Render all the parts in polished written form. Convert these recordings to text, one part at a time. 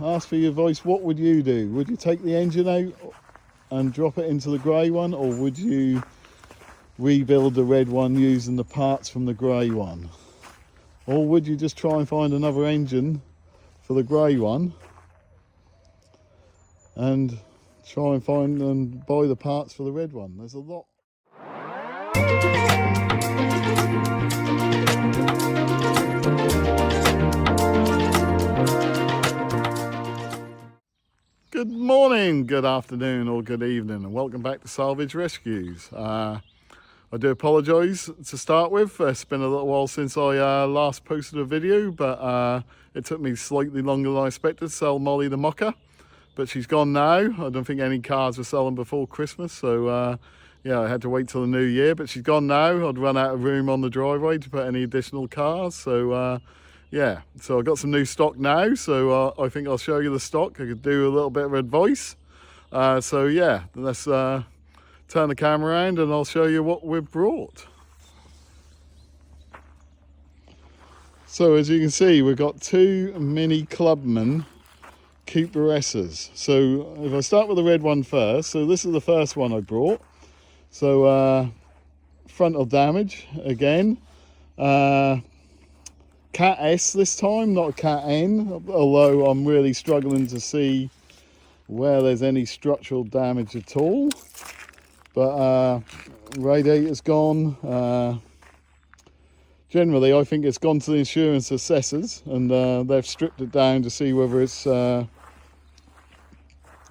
ask for your advice. What would you do? Would you take the engine out and drop it into the grey one, or would you rebuild the red one using the parts from the grey one? Or would you just try and find another engine for the grey one and try and find and buy the parts for the red one? There's a lot. Good morning, good afternoon, or good evening, and welcome back to Salvage Rescues. I do apologise to start with. It's been a little while since I last posted a video, but it took me slightly longer than I expected to sell Molly the Mocker. But she's gone now. I don't think any cars were selling before Christmas, so yeah, I had to wait till the new year. But she's gone now. I'd run out of room on the driveway to put any additional cars, so yeah, so I've got some new stock now, so I think I'll show you the stock. I could do a little bit of advice. So yeah, let's turn the camera around and I'll show you what we've brought. So as you can see, we've got two Mini Clubman Cooper S's. So if I start with the red one first, so this is the first one I brought. So Frontal Damage again. Cat S this time, not a Cat N, although I'm really struggling to see where there's any structural damage at all. But radiator's gone. Generally, I think it's gone to the insurance assessors, and they've stripped it down to see whether it's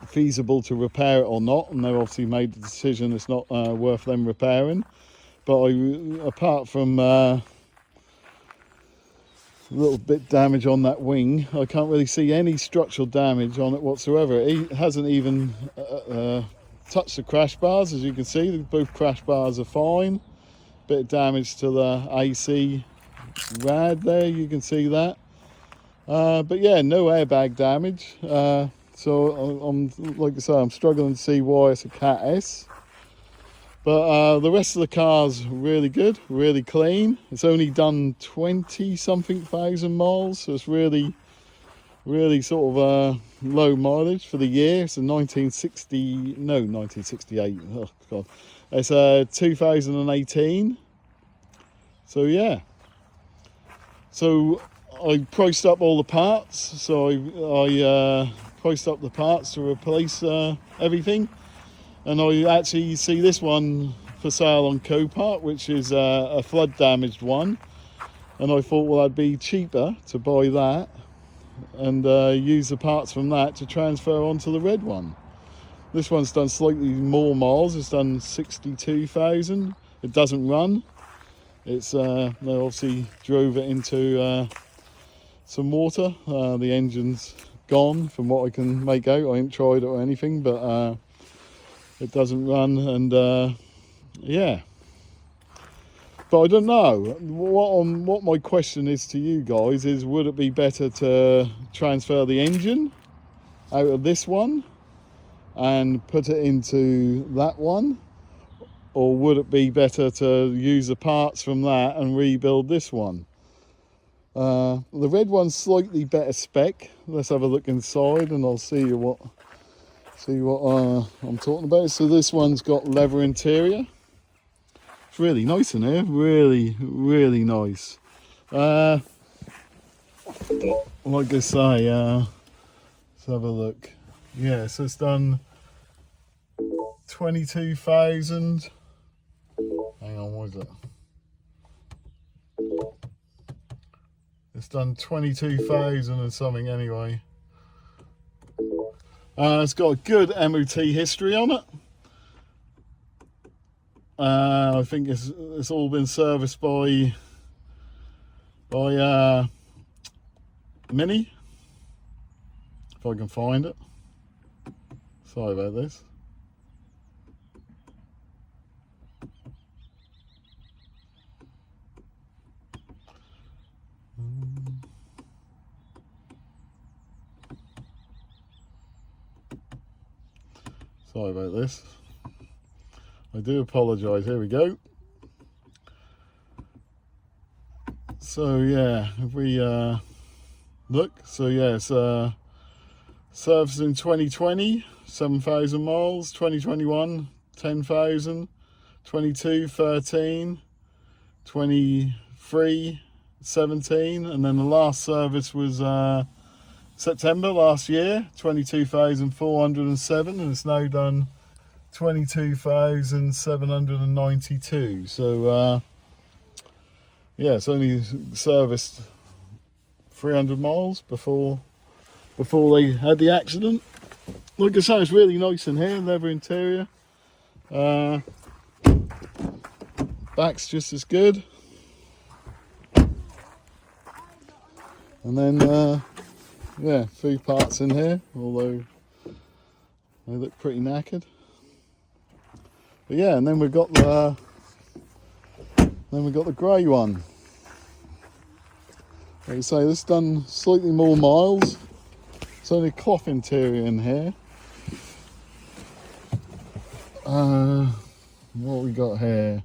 feasible to repair it or not, and they've obviously made the decision it's not worth them repairing. But apart from a little bit damage on that wing, I can't really see any structural damage on it whatsoever. It hasn't even touched the crash bars. As you can see, both crash bars are fine. Bit of damage to the AC rad there, you can see that. But yeah, no airbag damage. So I'm, like I say, I'm struggling to see why it's a Cat S. But the rest of the car's really good, really clean. It's only done 20 something thousand miles, so it's really sort of low mileage for the year. It's a 1968, oh god, it's 2018. So yeah, so I priced up all the parts. So I priced up the parts to replace everything. And I actually see this one for sale on COPART, which is a flood damaged one. And I thought, well, that'd be cheaper to buy that and use the parts from that to transfer onto the red one. This one's done slightly more miles. It's done 62,000. It doesn't run. It's they obviously drove it into some water. The engine's gone from what I can make out. I haven't tried it or anything, but it doesn't run, and yeah. But I don't know. What my question is to you guys is, would it be better to transfer the engine out of this one and put it into that one? Or would it be better to use the parts from that and rebuild this one? The red one's slightly better spec. Let's have a look inside and I'll see what I'm talking about. So this one's got leather interior. It's really nice in here, really nice. Like I say, let's have a look. Yeah, so it's done 22,000. Hang on, what is it? It's done 22,000 and something anyway. It's got a good MOT history on it. I think it's all been serviced by Mini, if I can find it. Sorry about this. Sorry about this. I do apologise. Here we go. So yeah, if we look, so yeah, it's Serviced in 2020, 7,000 miles, 2021, 10,000, 22, 13, 23, 17, and then the last service was September last year, 22,407, and it's now done 22,792. So yeah, it's only serviced 300 miles before they had the accident. Like I say, it's really nice in here, leather interior. Back's just as good. And then yeah, 3 parts in here, although they look pretty knackered. But yeah, and then we've got the grey one. Like I say, this done slightly more miles. It's only a cloth interior in here. What we got here?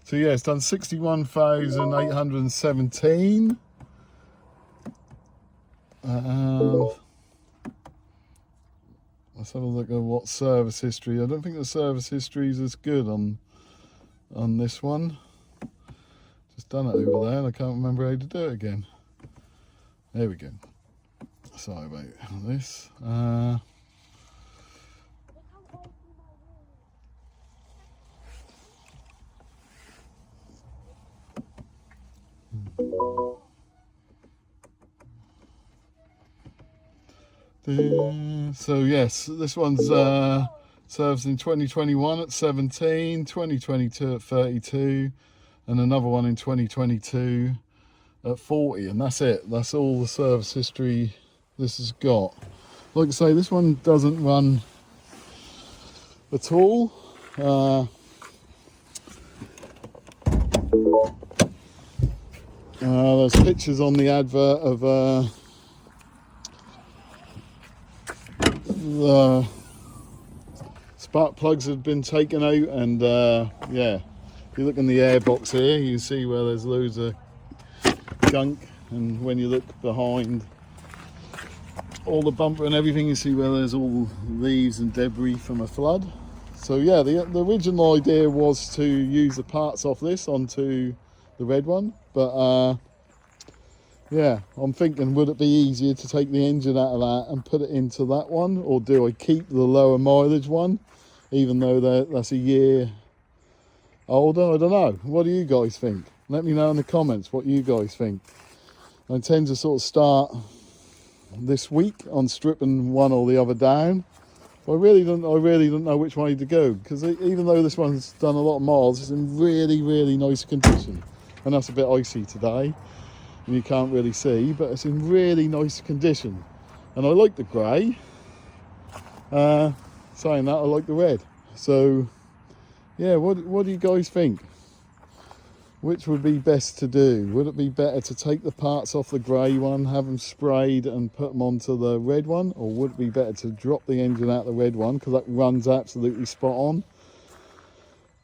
So yeah, it's done 61,817. Let's have a look at what service history. I don't think the service history is as good on this one. Just done it over there and I can't remember how to do it again. There we go. Sorry about this. So yes, this one's serves in 2021 at 17, 2022 at 32, and another one in 2022 at 40, and that's it. That's all the service history this has got. Like I say, this one doesn't run at all. There's pictures on the advert of the spark plugs have been taken out, and yeah, if you look in the air box here, you can see where there's loads of gunk, and when you look behind all the bumper and everything, you see where there's all leaves and debris from a flood. So yeah, the original idea was to use the parts off this onto the red one, but yeah, I'm thinking, would it be easier to take the engine out of that and put it into that one, or do I keep the lower mileage one, even though that's a year older? I don't know. What do you guys think? Let me know in the comments what you guys think. I intend to sort of start this week on stripping one or the other down. I really don't know which way to go, because even though this one's done a lot of miles, it's in really nice condition. And that's a bit icy today, and you can't really see, but it's in really nice condition. And I like the grey. Saying that, I like the red. So yeah, what do you guys think? Which would be best to do? Would it be better to take the parts off the grey one, have them sprayed and put them onto the red one? Or would it be better to drop the engine out of the red one, because that runs absolutely spot on,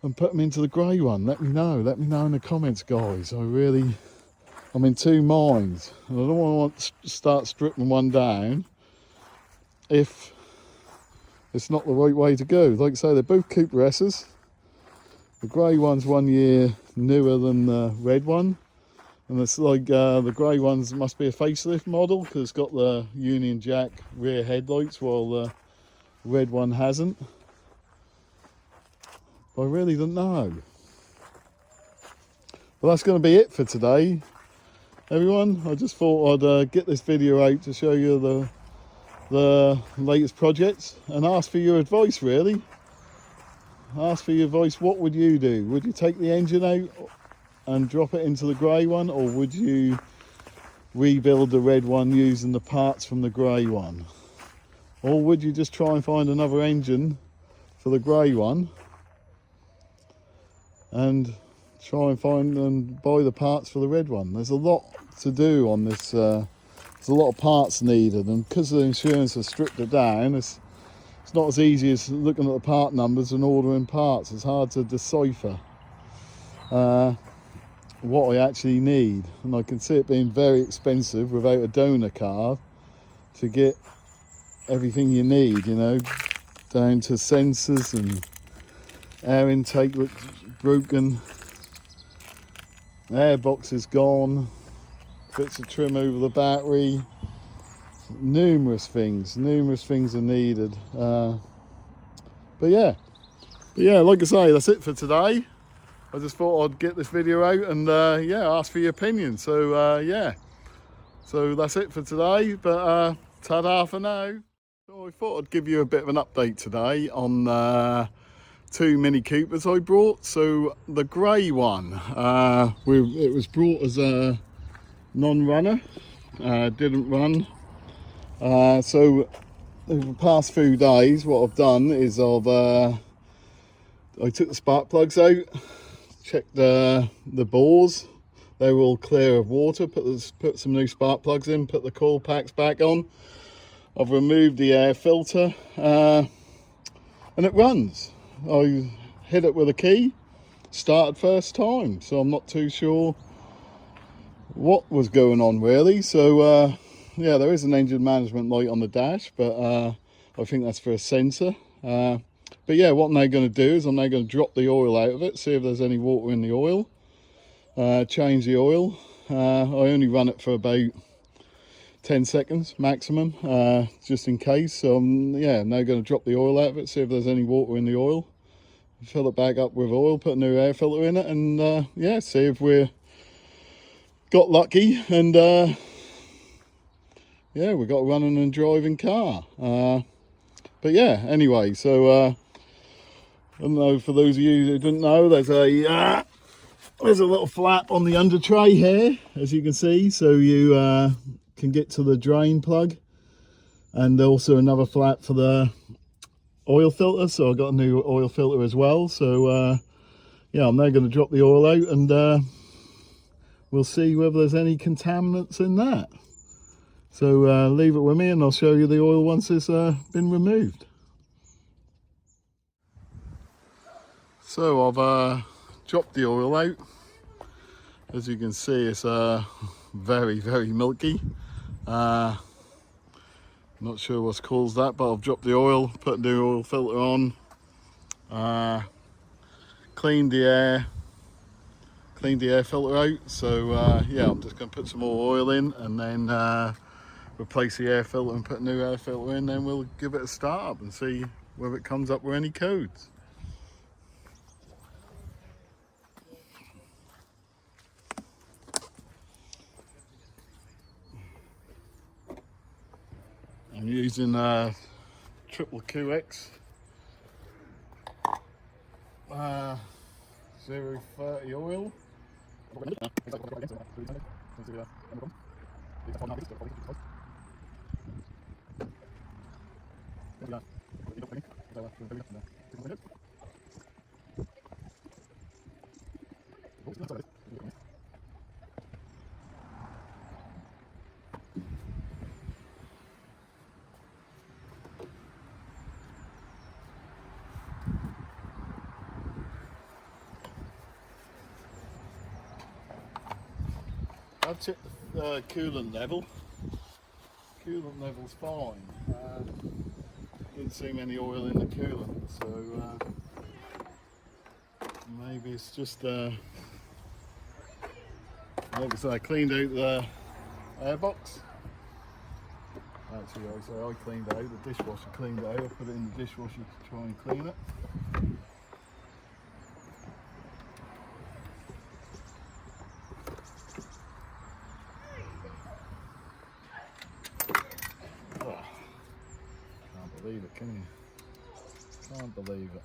and put them into the grey one? Let me know in the comments, guys. I'm in two minds, and I don't want to start stripping one down if it's not the right way to go. Like I say, they're both Cooper S's. The grey one's 1 year newer than the red one, and it's like the grey one's must be a facelift model, because it's got the Union Jack rear headlights, while the red one hasn't. I really don't know. Well, that's going to be it for today, everyone. I just thought I'd get this video out to show you the latest projects and ask for your advice, really. Ask for your advice. What would you do? Would you take the engine out and drop it into the grey one, or would you rebuild the red one using the parts from the grey one? Or would you just try and find another engine for the grey one and try and find and buy the parts for the red one? There's a lot to do on this. There's a lot of parts needed, and because the insurance has stripped it down, it's not as easy as looking at the part numbers and ordering parts. It's hard to decipher what I actually need, and I can see it being very expensive without a donor card to get everything you need, you know, down to sensors, and air intake looks broken, air box is gone, bits of trim over the battery, numerous things are needed. But yeah, like I say, that's it for today. I just thought I'd get this video out and yeah, ask for your opinion. So yeah, so that's it for today, but ta-da for now. So I thought I'd give you a bit of an update today on 2 Mini Coopers I brought. So the grey one, it was brought as a non-runner, didn't run. So over the past few days, what I've done is I took the spark plugs out, checked the bores, they were all clear of water, put some new spark plugs in, put the coil packs back on. I've removed the air filter, and it runs. I hit it with a key, started first time, so I'm not too sure what was going on really. So yeah, there is an engine management light on the dash, but I think that's for a sensor. But yeah, what I'm now going to do is I'm now going to drop the oil out of it, see if there's any water in the oil, change the oil. I only run it for about 10 seconds maximum, just in case. So yeah, I'm now going to drop the oil out of it, see if there's any water in the oil, fill it back up with oil, put a new air filter in it, and yeah, see if we're got lucky and yeah, we got a running and driving car. But yeah, anyway, so I don't know, for those of you who didn't know, there's a little flap on the under tray here, as you can see, so you can get to the drain plug, and also another flap for the oil filter. So I got a new oil filter as well. So yeah, I'm now going to drop the oil out, and we'll see whether there's any contaminants in that. So leave it with me and I'll show you the oil once it's been removed. So I've dropped the oil out. As you can see, it's very, very milky. Not sure what's caused that, but I've dropped the oil, put a new oil filter on, cleaned the air filter out. So yeah, I'm just going to put some more oil in and then replace the air filter and put a new air filter in. Then we'll give it a start up and see whether it comes up with any codes. I'm using triple QX 030 oil. I've checked the coolant level. Coolant level's fine. Didn't seem any oil in the coolant, so maybe it's just like I said, I cleaned out the airbox. Actually, I cleaned out, the dishwasher cleaned out. I put it in the dishwasher to try and clean it. Can't believe it, can you? Can't believe it.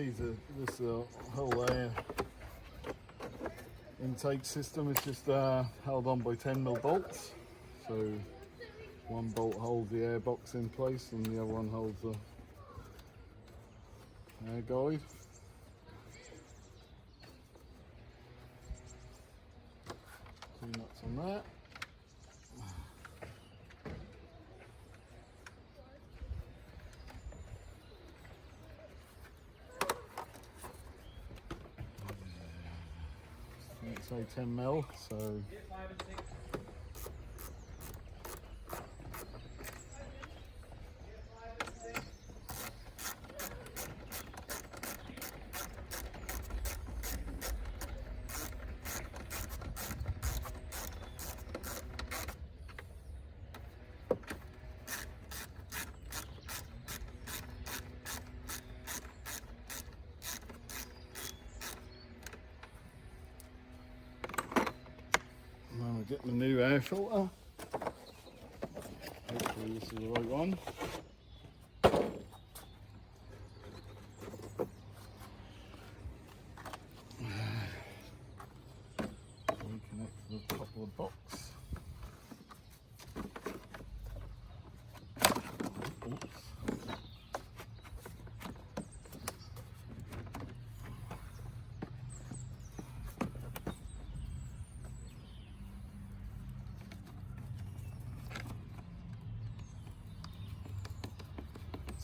this whole air intake system is just held on by 10mm bolts. So one bolt holds the air box in place and the other one holds the air guide. Two nuts on that. Say 10mm, so get the new air filter. Hopefully this is the right one. Reconnect to the top of the box. Oops.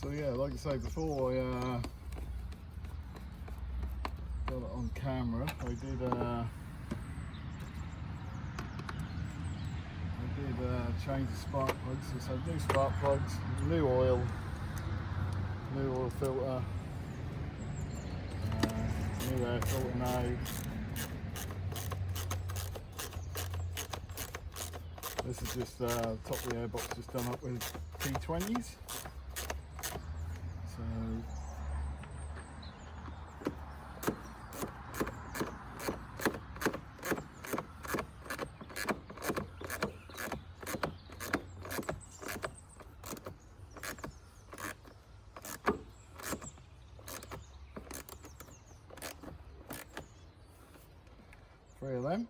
So yeah, like I say before, I got it on camera. I did change the spark plugs. So new spark plugs, new oil filter, new air filter now. This is just top of the airbox, just done up with P20s. So three of them.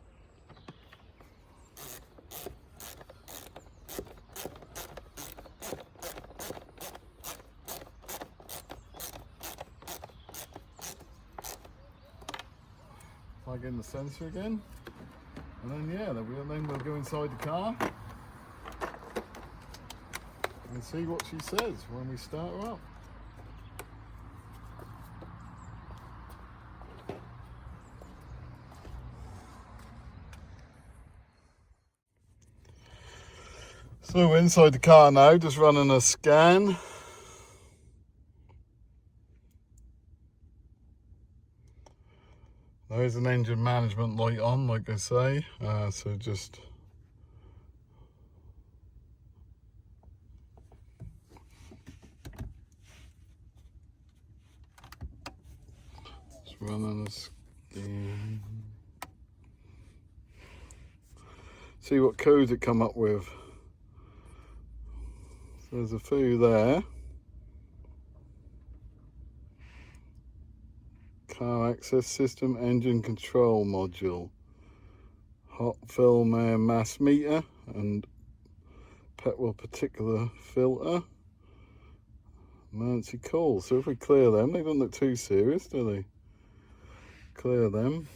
Plug in the sensor again, and then yeah, then we'll go inside the car and see what she says when we start her up. So we're inside the car now, just running a scan. There's an engine management light on, like I say, so just running a scan. See what codes it come up with. So there's a few there. Car access system, engine control module, hot film air mass meter, and petrol particular filter. Emergency call. So if we clear them, they don't look too serious, do they? Clear them.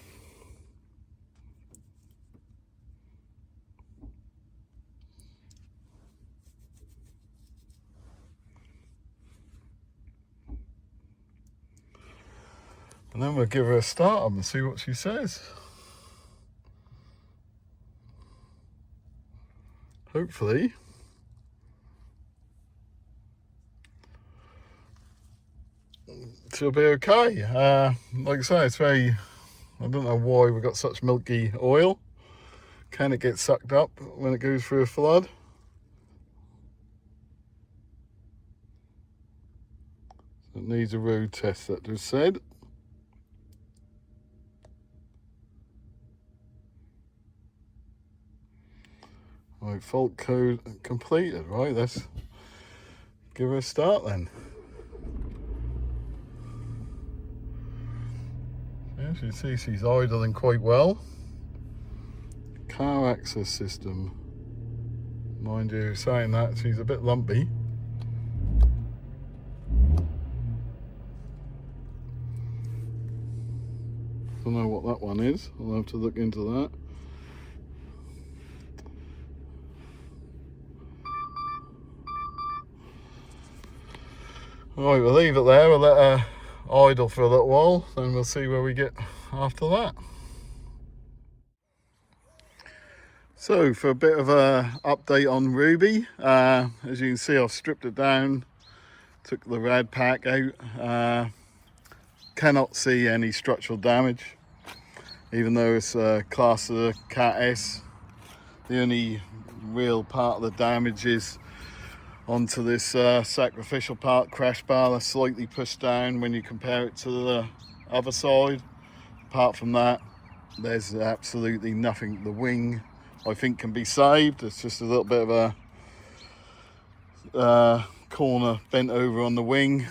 And then we'll give her a start up and see what she says. Hopefully. She'll be okay. Like I say, it's very, I don't know why we've got such milky oil. Can it get sucked up when it goes through a flood? So it needs a road test, that was said. Right, fault code completed. Right, let's give her a start then. As you see, she's idling quite well. Car access system. Mind you, saying that, she's a bit lumpy. Don't know what that one is. I'll have to look into that. Right, we'll leave it there. We'll let her idle for a little while, then we'll see where we get after that. So for a bit of a update on Ruby, as you can see, I've stripped it down, took the rad pack out. Cannot see any structural damage, even though it's classed as a Cat S. The only real part of the damage is onto this sacrificial part, crash bar, that's slightly pushed down when you compare it to the other side. Apart from that, there's absolutely nothing. The wing, I think, can be saved. It's just a little bit of a corner bent over on the wing.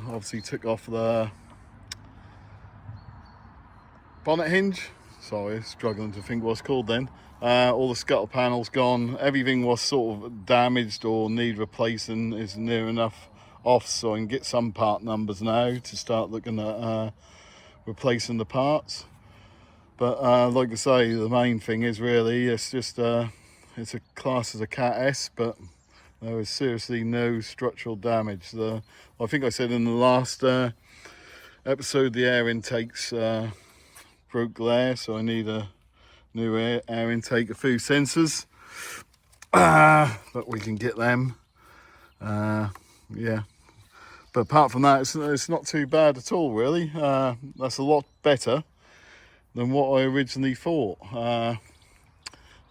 Obviously took off the bonnet hinge. Sorry, struggling to think what it's called then. All the scuttle panels gone. Everything was sort of damaged or need replacing is near enough off, so I can get some part numbers now to start looking at replacing the parts. But like I say, the main thing is really it's just it's a class as a Cat S, but there is seriously no structural damage. I think I said in the last episode the air intakes broke there, so I need a new air intake, a few sensors, but we can get them. Yeah, but apart from that, it's not too bad at all really. That's a lot better than what I originally thought. The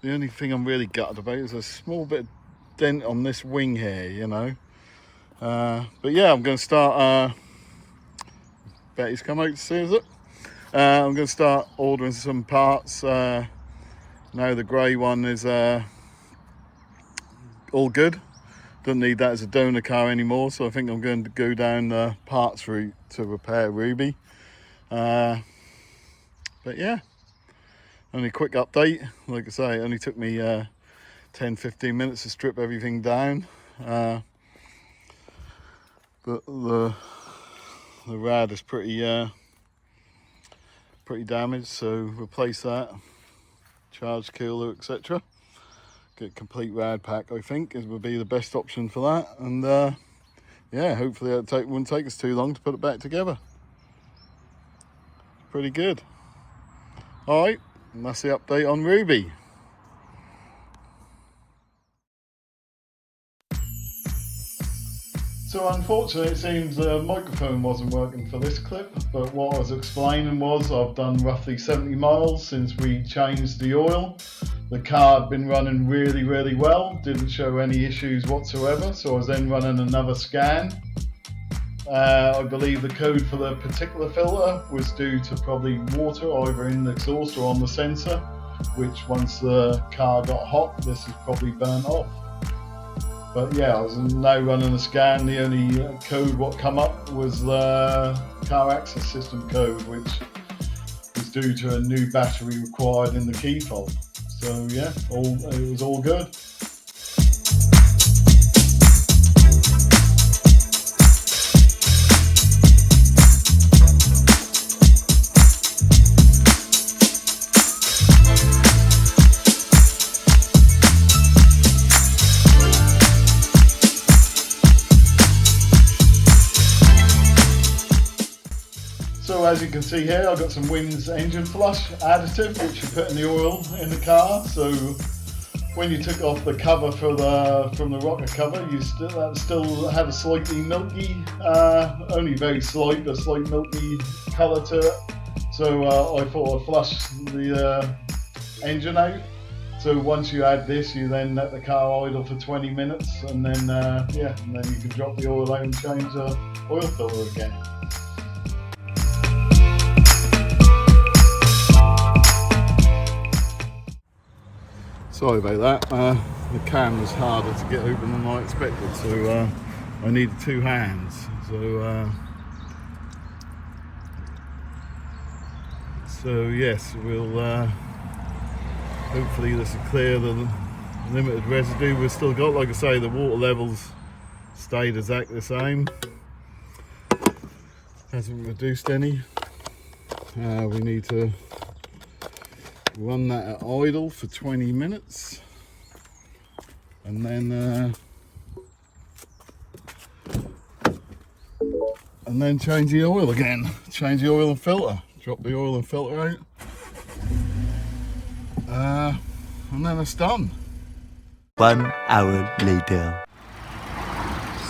only thing I'm really gutted about is a small bit of dent on this wing here, you know. But yeah, I'm going to start. Betty's come out to see us. I'm going to start ordering some parts. Now the grey one is all good. Don't need that as a donor car anymore, so I think I'm going to go down the parts route to repair Ruby. But yeah, only a quick update. Like I say, it only took me 10-15 minutes to strip everything down. But the rad is pretty damaged, so replace that, charge cooler, etc. Get a complete rad pack, I think, would be the best option for that. And yeah, hopefully it wouldn't take us too long to put it back together. Pretty good. All right, and that's the update on Ruby. So unfortunately, it seems the microphone wasn't working for this clip, but what I was explaining was I've done roughly 70 miles since we changed the oil. The car had been running really, really well, didn't show any issues whatsoever, so I was then running another scan. I believe the code for the particular filter was due to probably water either in the exhaust or on the sensor, which once the car got hot, this is probably burnt off. But yeah, I was now running a scan. The only code what come up was the car access system code, which was due to a new battery required in the key fob. So yeah, it was all good. So as you can see here, I've got some Wins engine flush additive, which you put in the oil in the car. So when you took off the cover from the rocker cover, you still had a slightly milky, only very slight, a slight milky colour to it. So I thought I'd flush the engine out. So once you add this, you then let the car idle for 20 minutes, and then yeah, and then you can drop the oil out and change the oil filter again. Sorry about that, the can was harder to get open than I expected, so I needed two hands. So So yes, we'll hopefully this will clear the limited residue we've still got. Like I say, the water levels stayed exactly the same, hasn't reduced any. We need to run that at idle for 20 minutes and then change the oil again, change the oil and filter, drop the oil and filter out, and then it's done. 1 hour later.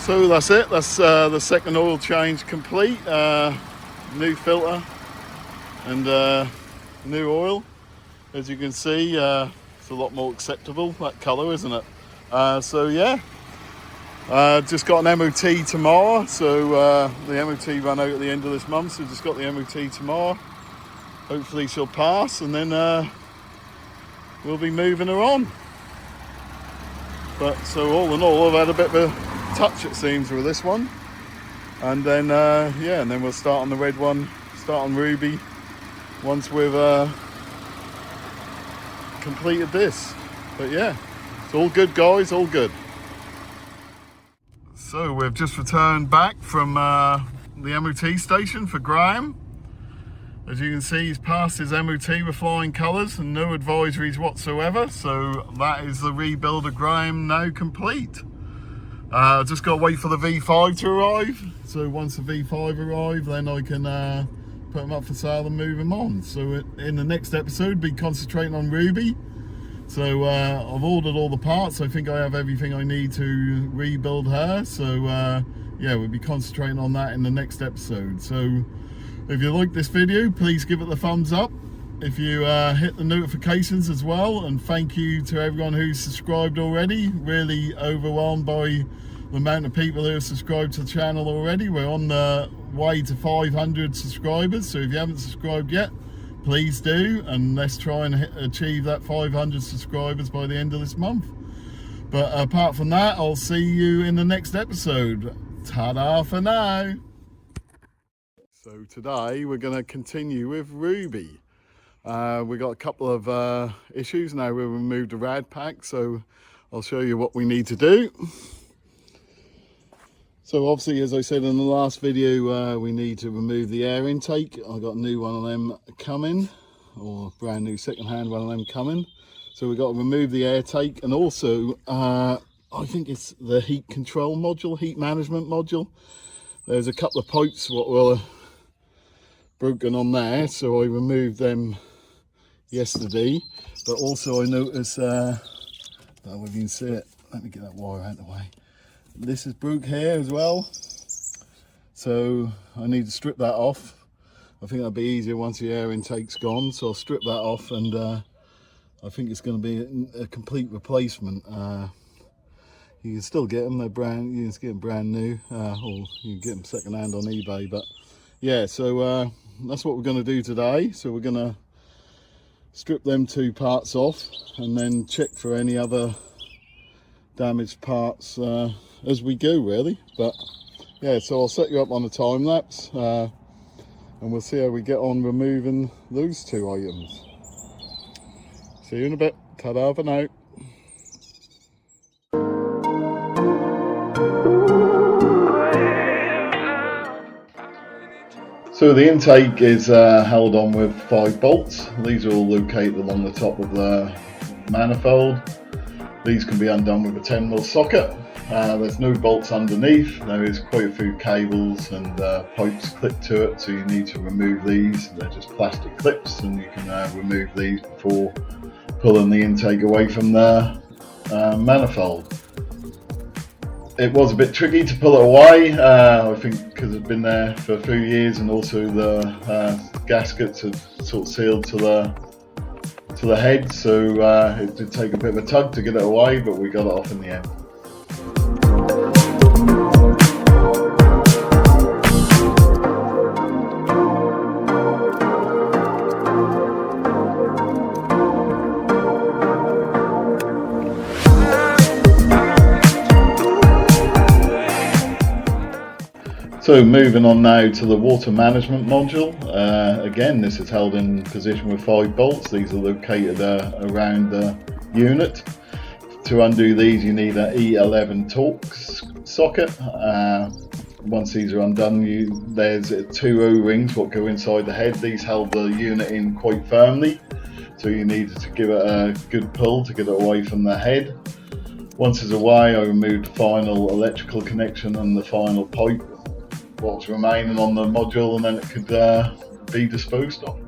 So that's it, that's the second oil change complete. New filter and new oil. As you can see, it's a lot more acceptable, that colour, isn't it? So yeah, just got an MOT tomorrow, so the MOT ran out at the end of this month, so just got the MOT tomorrow. Hopefully she'll pass, and then we'll be moving her on. But so all in all, I've had a bit of a touch, it seems, with this one, and then yeah, and then we'll start on the red one, start on Ruby once we've completed this. But yeah, it's all good, guys, all good. So we've just returned back from the MOT station for Graham. As you can see, he's passed his MOT with flying colours and no advisories whatsoever. So that is the rebuild of Graham now complete. Just got to wait for the V5 to arrive. So once the V5 arrives, then I can put him up for sale and move him on. So in the next episode, be concentrating on Ruby. So I've ordered all the parts. I think I have everything I need to rebuild her. So yeah, we'll be concentrating on that in the next episode. So if you like this video, please give it the thumbs up. If you hit the notifications as well, and thank you to everyone who's subscribed already. Really overwhelmed by the amount of people who have subscribed to the channel already. We're on the way to 500 subscribers, so if you haven't subscribed yet, please do, and let's try and achieve that 500 subscribers by the end of this month. But apart from that, I'll see you in the next episode. Ta-da for now. So today we're going to continue with Ruby. We got a couple of issues now. We've removed the rad pack, so I'll show you what we need to do. So obviously, as I said in the last video, we need to remove the air intake. I got a new one of them coming, or brand new second-hand one of them coming. So we've got to remove the air take, and also I think it's the heat control module, heat management module. There's a couple of pipes what were broken on there, so I removed them yesterday. But also I noticed, I don't know if you can see it, let me get that wire out of the way. This is broke here as well, so I need to strip that off. I think that'll be easier once the air intake's gone, so I'll strip that off, and I think it's going to be a complete replacement. You can still get them, they're brand, you can get them brand new, or you can get them second hand on eBay. But yeah, so that's what we're going to do today. So we're going to strip them two parts off and then check for any other damaged parts as we go, really. But yeah, so I'll set you up on a time lapse and we'll see how we get on removing those two items. See you in a bit. Ta-da for now. So the intake is held on with 5 bolts. These are all located along the top of the manifold. These can be undone with a 10mm socket. There's no bolts underneath. There is quite a few cables and pipes clipped to it, so you need to remove these. They're just plastic clips, and you can remove these before pulling the intake away from the manifold. It was a bit tricky to pull it away, I think because it's been there for a few years, and also the gaskets have sort of sealed to the head, so it did take a bit of a tug to get it away, but we got it off in the end. So moving on now to the water management module. Again, this is held in position with 5 bolts. These are located around the unit. To undo these, you need an E11 Torx socket. Once these are undone, there's 2 O-rings what go inside the head. These held the unit in quite firmly, so you needed to give it a good pull to get it away from the head. Once it's away, I removed the final electrical connection and the final pipe, what's remaining on the module, and then it could be disposed of.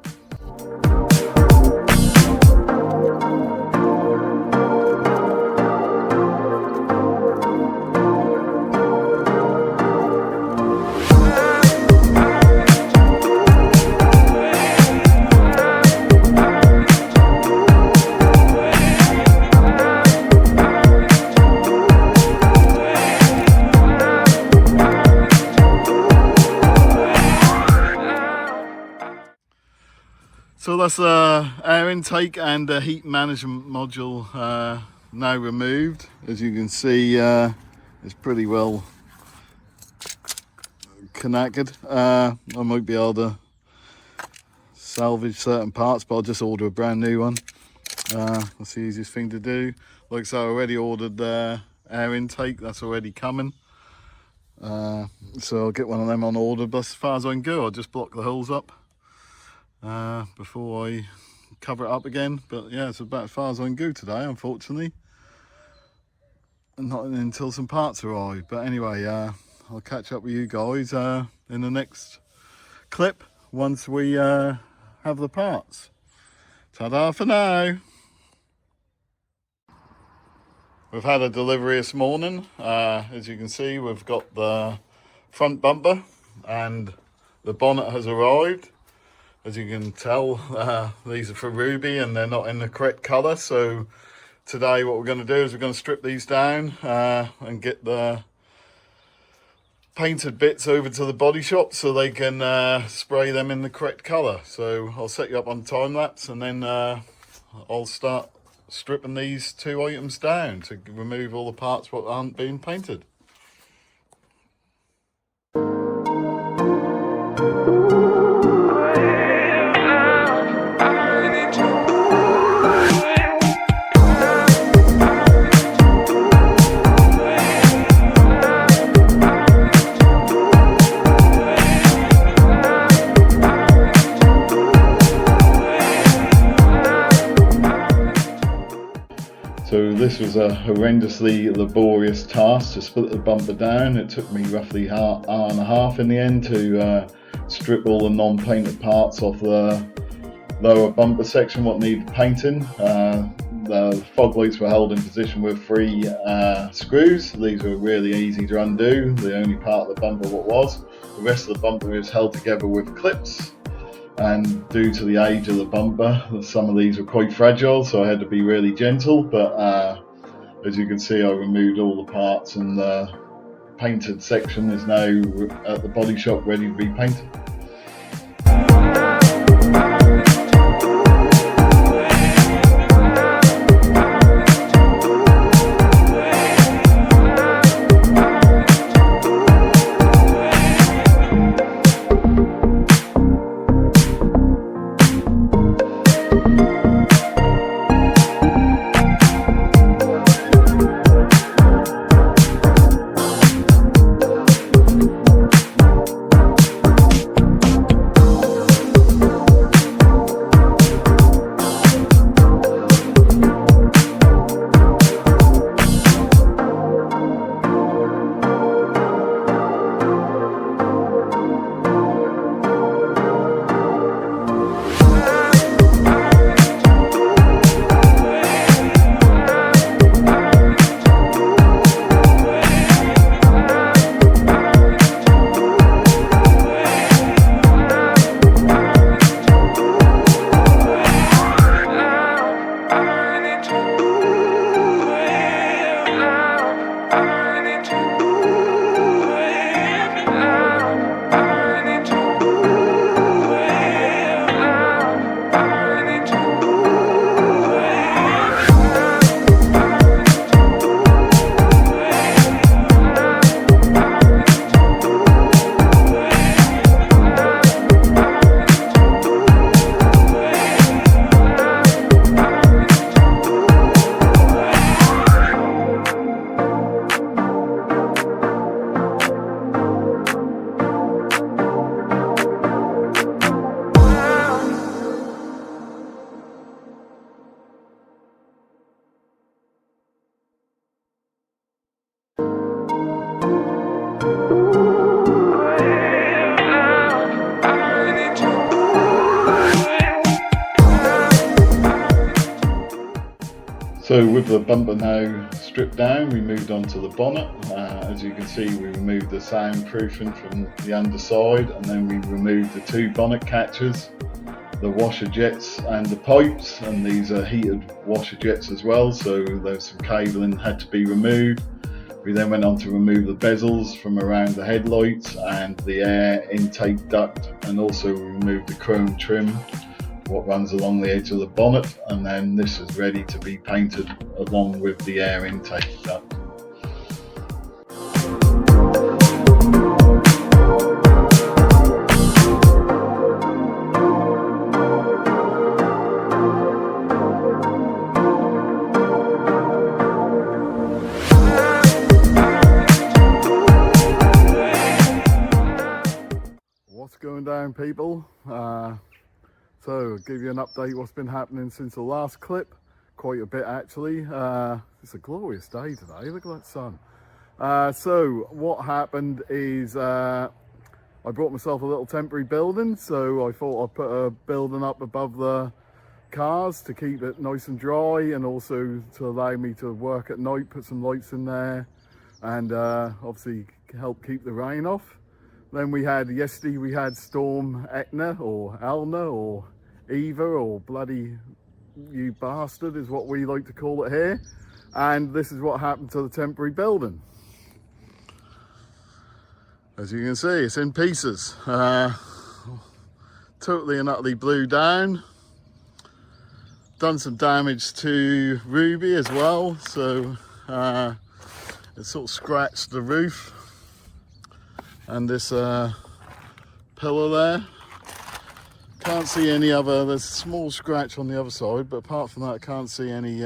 So that's the air intake and the heat management module now removed. As you can see, it's pretty well connected. I might be able to salvage certain parts, but I'll just order a brand new one. That's the easiest thing to do. Like I said, I already ordered the air intake, that's already coming. So I'll get one of them on order, but as far as I can go, I'll just block the holes up before I cover it up again. But yeah, it's about as far as I can go today, unfortunately, and not until some parts arrive. But anyway, I'll catch up with you guys in the next clip once we have the parts. Ta-da for now. We've had a delivery this morning. As you can see, we've got the front bumper and the bonnet has arrived. As you can tell, these are for Ruby and they're not in the correct colour. So today what we're going to do is we're going to strip these down and get the painted bits over to the body shop so they can spray them in the correct colour. So I'll set you up on time lapse, and then I'll start stripping these 2 items down to remove all the parts that aren't being painted. So this was a horrendously laborious task to split the bumper down. It took me roughly an hour and a half in the end to strip all the non-painted parts off the lower bumper section what needed painting. The fog lights were held in position with 3 screws. These were really easy to undo. The only part of the bumper what was. The rest of the bumper is held together with clips. And due to the age of the bumper, some of these were quite fragile, so I had to be really gentle. But as you can see, I removed all the parts, and the painted section is now at the body shop ready to be painted. So with the bumper now stripped down, we moved on to the bonnet. As you can see, we removed the soundproofing from the underside, and then we removed the two bonnet catchers, the washer jets and the pipes, and these are heated washer jets as well, so there's some cabling had to be removed. We then went on to remove the bezels from around the headlights and the air intake duct, and also removed the chrome trim what runs along the edge of the bonnet, and then this is ready to be painted along with the air intake duct. What's going down, people? So I'll give you an update what's been happening since the last clip. Quite a bit actually. It's a glorious day today, look at that sun. So what happened is I brought myself a little temporary building, so I thought I'd put a building up above the cars to keep it nice and dry, and also to allow me to work at night, put some lights in there, and obviously help keep the rain off. Then yesterday we had Storm Etna or Elna or Eva or bloody you bastard is what we like to call it here. And this is what happened to the temporary building. As you can see, it's in pieces. Totally and utterly blew down. Done some damage to Ruby as well. So it sort of scratched the roof. And this pillar there, can't see any other, there's a small scratch on the other side, but apart from that I can't see any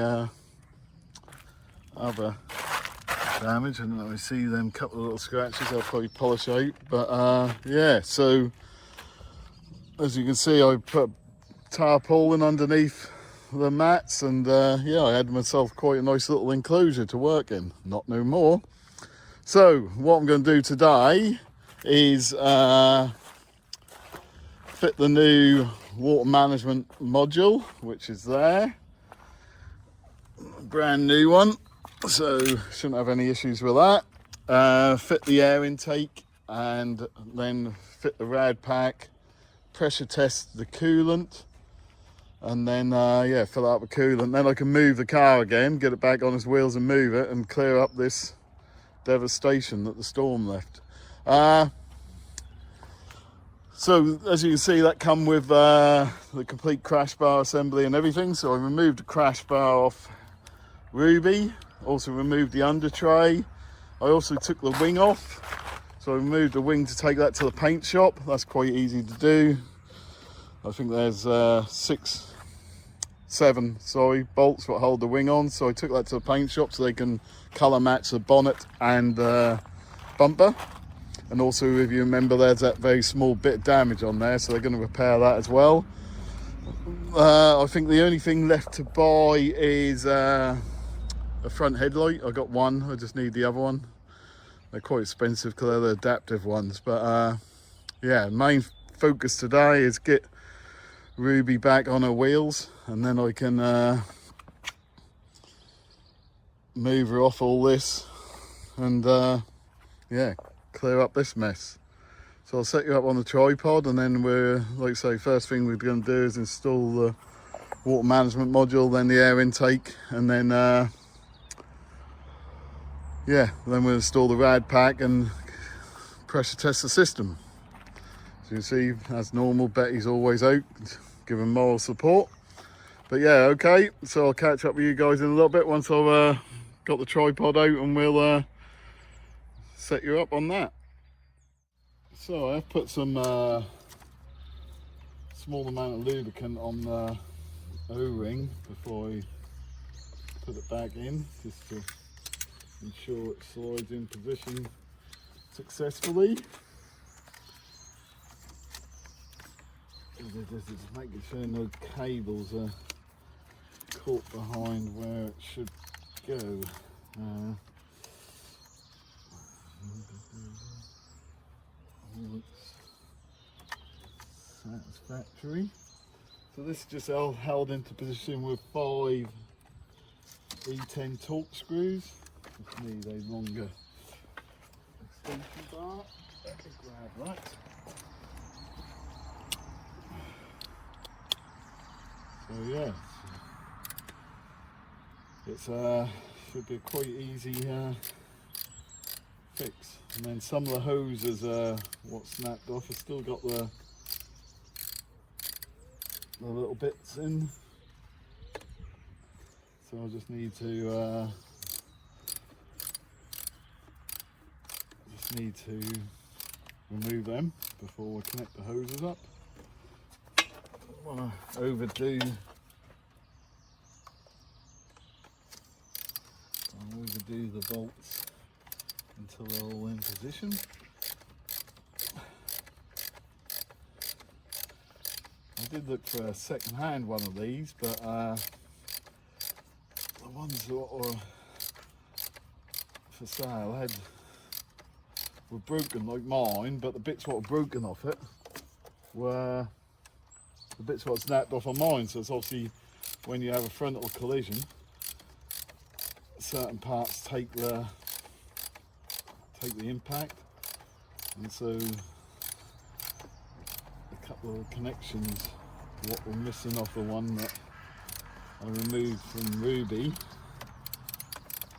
other damage. And I see them couple of little scratches I'll probably polish out, but yeah, so as you can see I put tarpaulin underneath the mats, and yeah, I had myself quite a nice little enclosure to work in. Not no more. So what I'm going to do today is fit the new water management module, which is there, brand new one, so shouldn't have any issues with that. Fit the air intake, and then fit the rad pack, pressure test the coolant, and then yeah, fill it up with coolant. Then I can move the car again, get it back on its wheels and move it, and clear up this devastation that the storm left. So as you can see, that come with the complete crash bar assembly and everything. So I removed the crash bar off Ruby, also removed the under tray. I also took the wing off, so I removed the wing to take that to the paint shop. That's quite easy to do. I think there's 7 bolts that hold the wing on, so I took that to the paint shop so they can colour match the bonnet and bumper. And also, if you remember, there's that very small bit of damage on there, so they're going to repair that as well. I think the only thing left to buy is a front headlight. I got one, I just need the other one. They're quite expensive because they're the adaptive ones, but yeah, main focus today is get Ruby back on her wheels, and then I can move her off all this and yeah, clear up this mess. So I'll set you up on the tripod, and then we're, like I say, first thing we're going to do is install the water management module, then the air intake, and then yeah, then we'll install the rad pack and pressure test the system. As you can see, as normal, Betty's always out giving moral support. But yeah, okay, so I'll catch up with you guys in a little bit once I've got the tripod out, and we'll set you up on that. So I've put some small amount of lubricant on the O-ring before I put it back in, just to ensure it slides in position successfully. Just making sure no cables are caught behind where it should go. Looks satisfactory. So this is just held into position with 5 E10 torque screws. Just need a longer extension bar. Let me grab that. So yeah, it's should be a quite easy fix. And then some of the hoses what snapped off have still got the little bits in, so I just need to remove them before I connect the hoses up. Don't want to overdo the bolts until they're all in position. I did look for a second-hand one of these, but the ones that were for sale were broken like mine, but the bits what were broken off it were the bits what snapped off on mine. So it's obviously when you have a frontal collision, certain parts take the impact, and so a couple of connections what were missing off the one that I removed from Ruby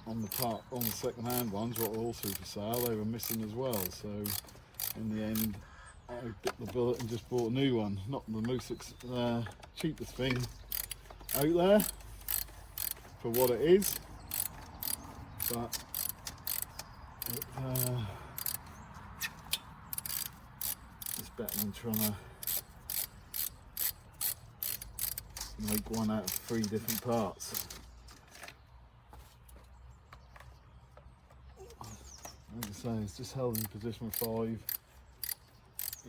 on the second-hand ones, what were also for sale, they were missing as well. So in the end I bit the bullet and just bought a new one. Not the most cheapest thing out there for what it is, but it's better than trying to make one out of 3 different parts. Like I say, it's just held in position with 5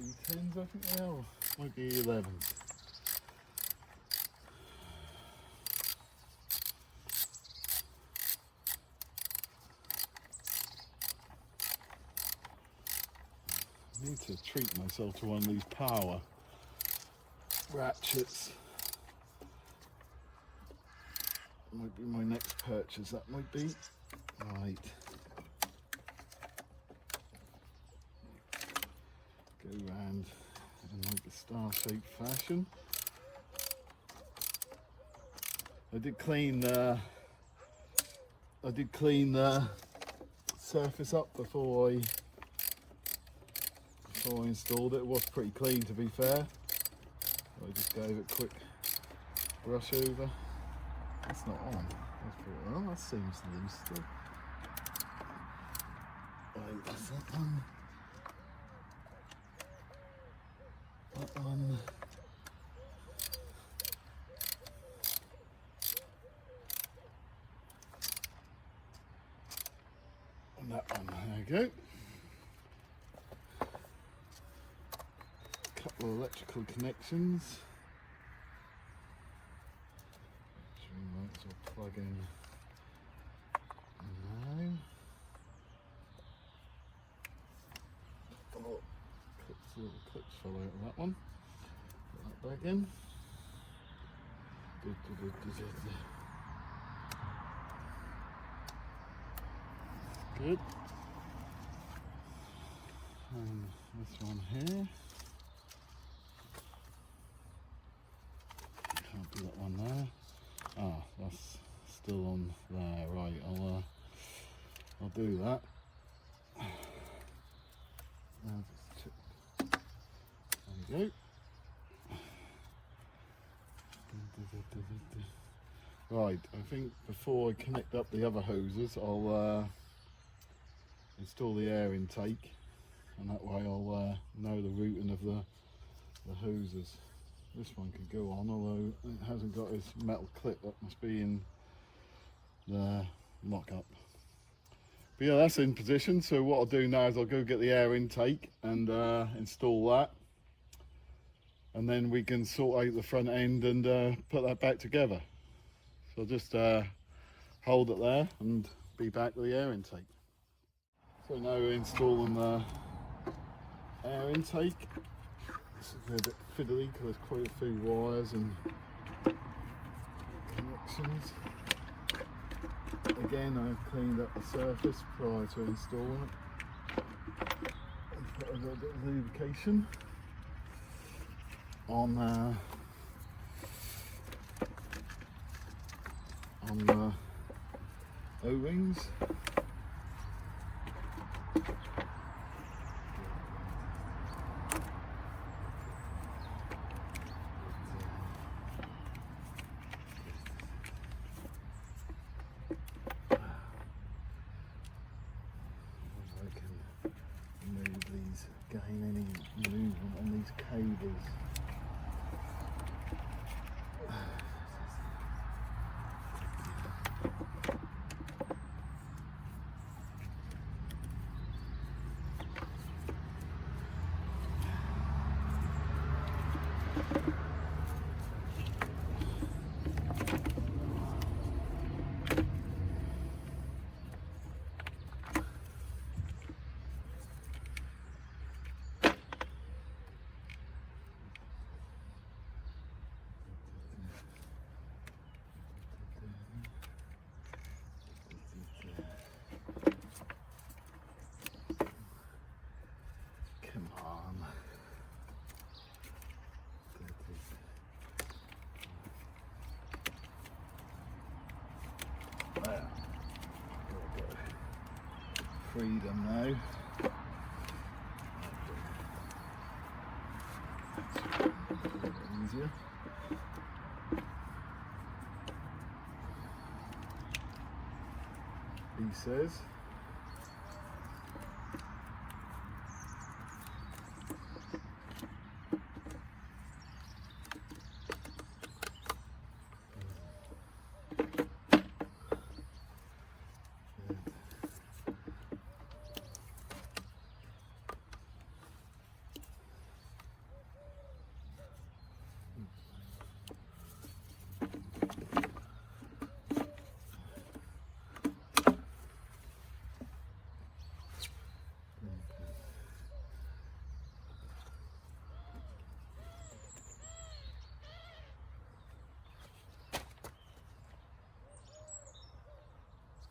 E10s, I think they are, might be 11. I need to treat myself to one of these power ratchets. Might be my next purchase, that might be. Right. Go round in like a star-shaped fashion. I did clean the surface up before I installed it. It was pretty clean, to be fair. I just gave it a quick brush over. That's not on. That's pretty well. That seems loose still. Right, that's that one. That one. And that one. There we go. Couple of electrical connections. Might as well plug in now. Oh, little clips fell out of that one. Put that back in. Good. And this one here. Can't do that one there. Ah, that's still on there. Right, I'll do that. There we go. Right, I think before I connect up the other hoses, I'll install the air intake, and that way I'll know the routing of the hoses. This one could go on, although it hasn't got its metal clip. That must be in the lock-up. But yeah, that's in position. So what I'll do now is I'll go get the air intake and install that, and then we can sort out the front end and put that back together. So I'll just hold it there and be back with the air intake. So now we're installing the air intake. This is a bit fiddly because there's quite a few wires and connections. Again, I've cleaned up the surface prior to installing it. And put a little bit of lubrication on the O-rings. Gain any movement on these cables. Freedom now. Easier. He says.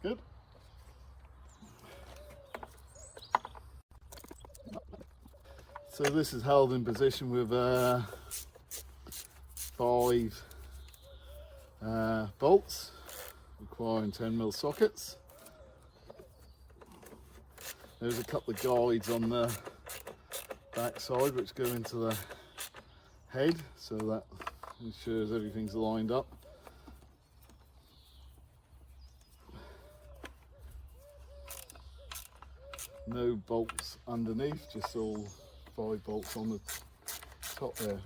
Good. So this is held in position with 5 bolts requiring 10mm sockets. There's a couple of guides on the back side which go into the head, so that ensures everything's lined up. No bolts underneath, just all 5 bolts on the top there.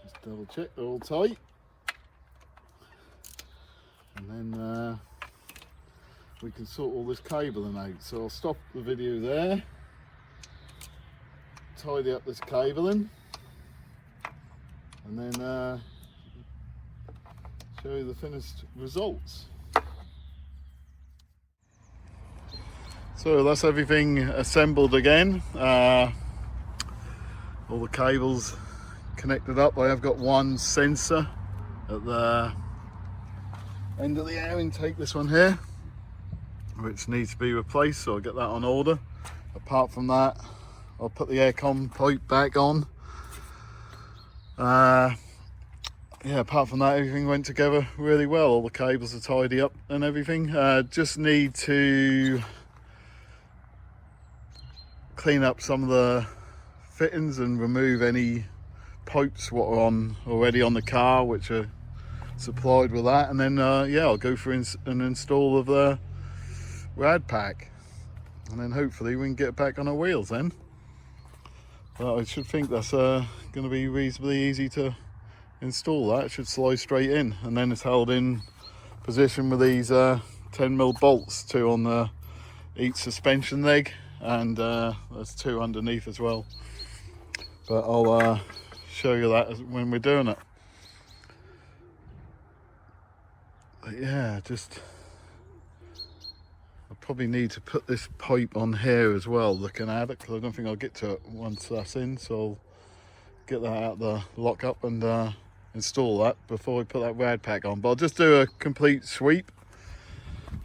Just double check they're all tight. And then we can sort all this cabling out. So I'll stop the video there, tidy up this cabling, and then show you the finished results. So that's everything assembled again. All the cables connected up. I have got one sensor at the end of the air intake, this one here, which needs to be replaced, so I'll get that on order. Apart from that, I'll put the aircon pipe back on. Yeah, apart from that, everything went together really well. All the cables are tidy up and everything. Just need to clean up some of the fittings and remove any pipes what are already on the car, which are supplied with that. And then yeah, I'll go for an install of the rad pack, and then hopefully we can get back on our wheels then. But I should think that's going to be reasonably easy to install. That it should slide straight in, and then it's held in position with these 10mm bolts, 2 on each suspension leg, and there's 2 underneath as well. But I'll show you that when we're doing it. But yeah, just I probably need to put this pipe on here as well, looking at it, because I don't think I'll get to it once that's in, so get that out of the lockup and install that before we put that rad pack on. But I'll just do a complete sweep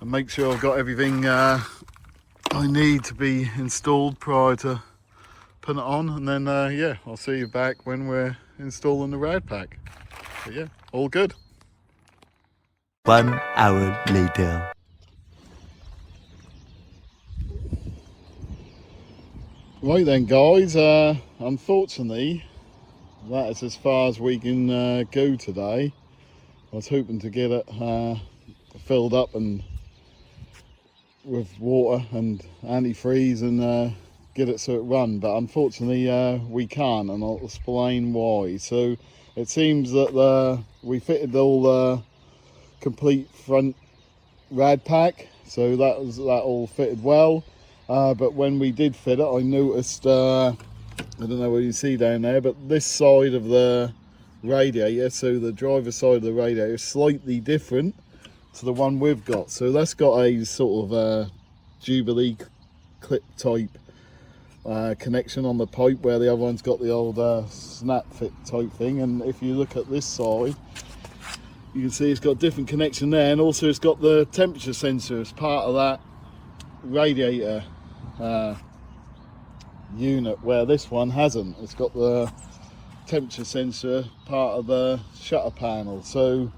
and make sure I've got everything I need to be installed prior to putting it on, and then yeah, I'll see you back when we're installing the rad pack. But yeah, all good. 1 hour later. Right then guys, unfortunately that is as far as we can go today. I was hoping to get it filled up and with water and antifreeze and get it so it run, but unfortunately we can't, and I'll explain why. So it seems that we fitted all the complete front rad pack, so that all fitted well, but when we did fit it, I noticed I don't know what you see down there, but this side of the radiator, so the driver's side of the radiator, is slightly different to the one we've got. So that's got a sort of Jubilee clip type connection on the pipe, where the other one's got the old snap fit type thing. And if you look at this side, you can see it's got a different connection there, and also it's got the temperature sensor as part of that radiator unit, where this one hasn't. It's got the temperature sensor part of the shutter panel. So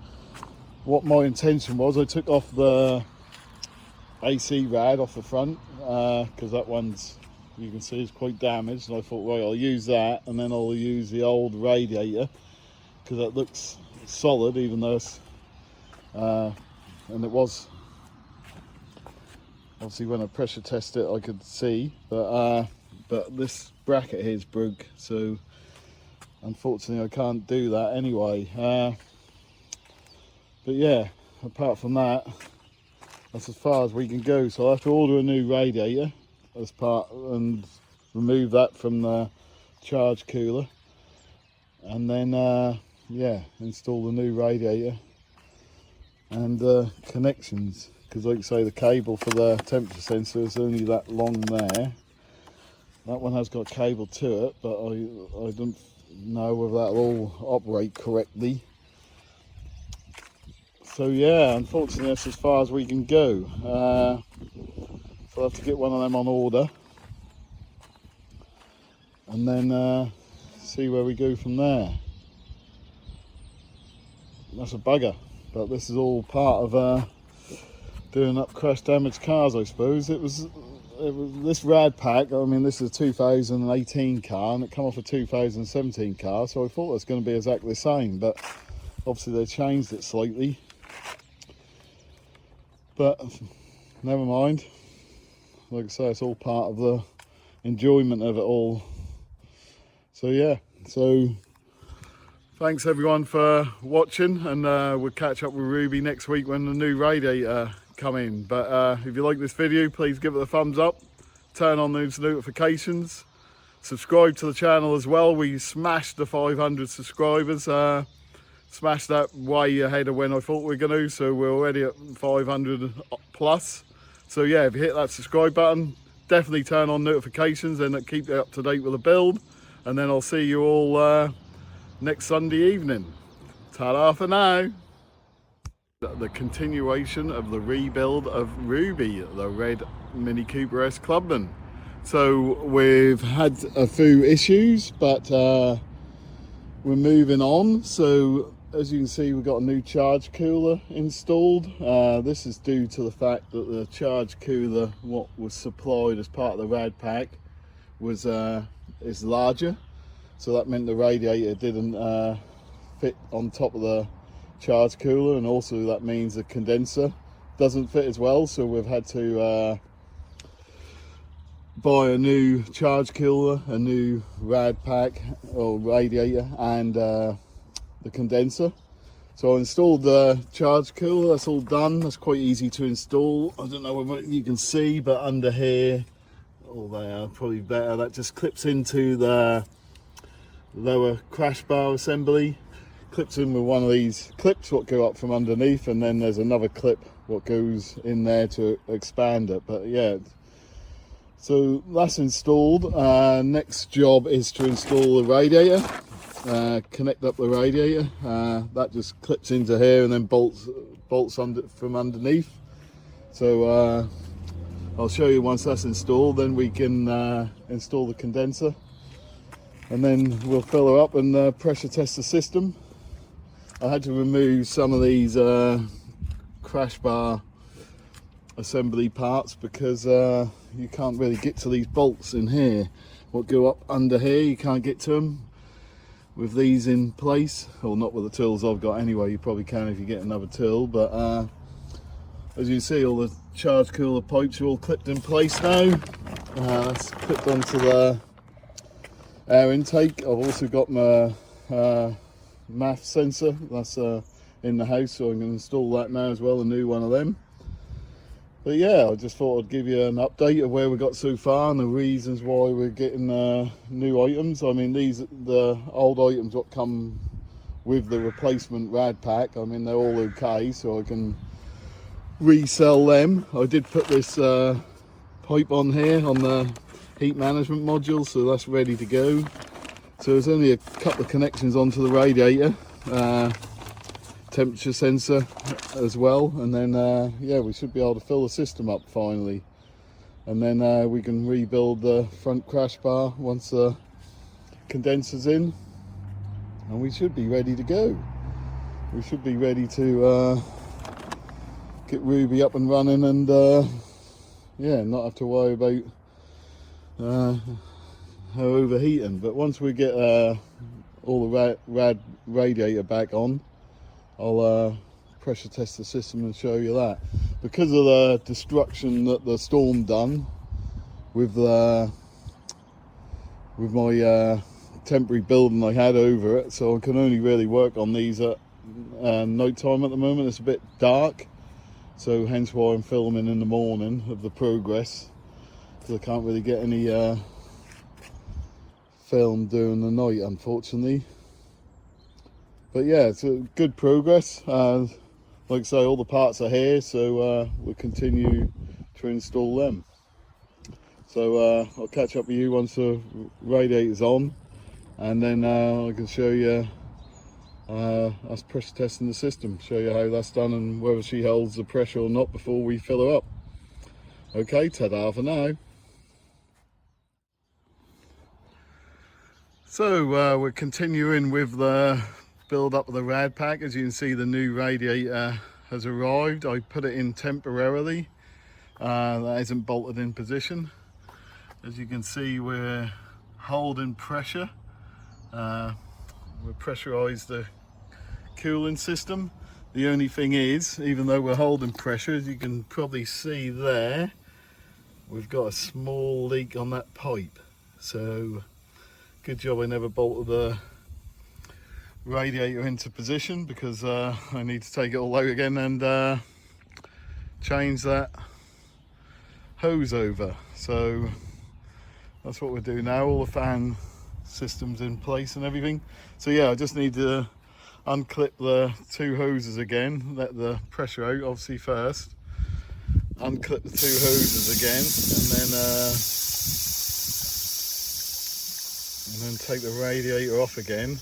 what my intention was, I took off the AC rad off the front because that one's, you can see, is quite damaged, and I thought, right, I'll use that, and then I'll use the old radiator because that looks solid, even though it's and it was, obviously when I pressure test it I could see, but this bracket here is broke, so unfortunately I can't do that anyway. But yeah, apart from that, that's as far as we can go. So I'll have to order a new radiator as part, and remove that from the charge cooler, and then yeah, install the new radiator and connections, because like I say, the cable for the temperature sensor is only that long there. That one has got cable to it, but I don't know whether that'll all operate correctly. So yeah, unfortunately that's as far as we can go. So I'll have to get one of them on order, and then see where we go from there. That's a bugger, but this is all part of doing up crash damaged cars, I suppose. It was this rad pack, I mean, this is a 2018 car and it come off a 2017 car, so I thought it was going to be exactly the same, but obviously they changed it slightly. But never mind, like I say, it's all part of the enjoyment of it all. So yeah, so thanks everyone for watching, and we'll catch up with Ruby next week when the new radiator come in. But if you like this video, please give it a thumbs up, turn on those notifications, subscribe to the channel as well. We smashed the 500 subscribers, smashed that way ahead of when I thought we were going to, so we're already at 500 plus. So yeah, if you hit that subscribe button, definitely turn on notifications, and keep you up to date with the build, and then I'll see you all next Sunday evening. Ta-da for now. The continuation of the rebuild of Ruby, the red Mini Cooper S Clubman. So we've had a few issues, but we're moving on. So as you can see, we've got a new charge cooler installed. This is due to the fact that the charge cooler, what was supplied as part of the rad pack, was is larger. So that meant the radiator didn't fit on top of the charge cooler, and also that means the condenser doesn't fit as well. So we've had to buy a new charge cooler, a new rad pack or radiator, and the condenser. So I installed the charge cooler, that's all done. That's quite easy to install. I don't know whether you can see, but under here, oh there, probably better, that just clips into the lower crash bar assembly. Clips in with one of these clips what go up from underneath, and then there's another clip what goes in there to expand it. But yeah, so that's installed. Next job is to install the radiator. connect up the radiator. That just clips into here and then bolts under from underneath. So I'll show you once that's installed, then we can install the condenser, and then we'll fill her up and pressure test the system. I had to remove some of these crash bar assembly parts because you can't really get to these bolts in here. What go up under here, you can't get to them with these in place, or not with the tools I've got anyway. You probably can if you get another tool, but as you can see, all the charge cooler pipes are all clipped in place now. That's clipped onto the air intake. I've also got my MAF sensor that's in the house, so I'm going to install that now as well, a new one of them. But yeah, I just thought I'd give you an update of where we got so far and the reasons why we're getting new items. I mean, these the old items that come with the replacement rad pack, I mean, they're all okay, so I can resell them. I did put this pipe on here on the heat management module, so that's ready to go. So there's only a couple of connections onto the radiator, temperature sensor as well, and then yeah, we should be able to fill the system up finally, and then we can rebuild the front crash bar once the condenser's in, and we should be ready to go. We should be ready to get Ruby up and running, and yeah, not have to worry about her overheating. But once we get all the radiator back on, I'll pressure test the system and show you that. Because of the destruction that the storm done with my temporary building I had over it, so I can only really work on these at night time at the moment. It's a bit dark, so hence why I'm filming in the morning of the progress, because I can't really get any film during the night, unfortunately. But yeah, it's a good progress. Like I say, all the parts are here, so we'll continue to install them. So I'll catch up with you once the radiator's on, and then I can show you us pressure testing the system, show you how that's done and whether she holds the pressure or not before we fill her up. Okay, ta-da for now. So we're continuing with the build up of the rad pack. As you can see, the new radiator has arrived. I put it in temporarily. That isn't bolted in position. As you can see, we're holding pressure. We pressurized the cooling system. The only thing is, even though we're holding pressure, as you can probably see there, we've got a small leak on that pipe. So good job I never bolted the radiator into position, because I need to take it all out again and change that hose over. So that's what we'll do now. All the fan systems in place and everything. So yeah, I just need to unclip the two hoses again, let the pressure out obviously first, unclip the two hoses again, and then take the radiator off again,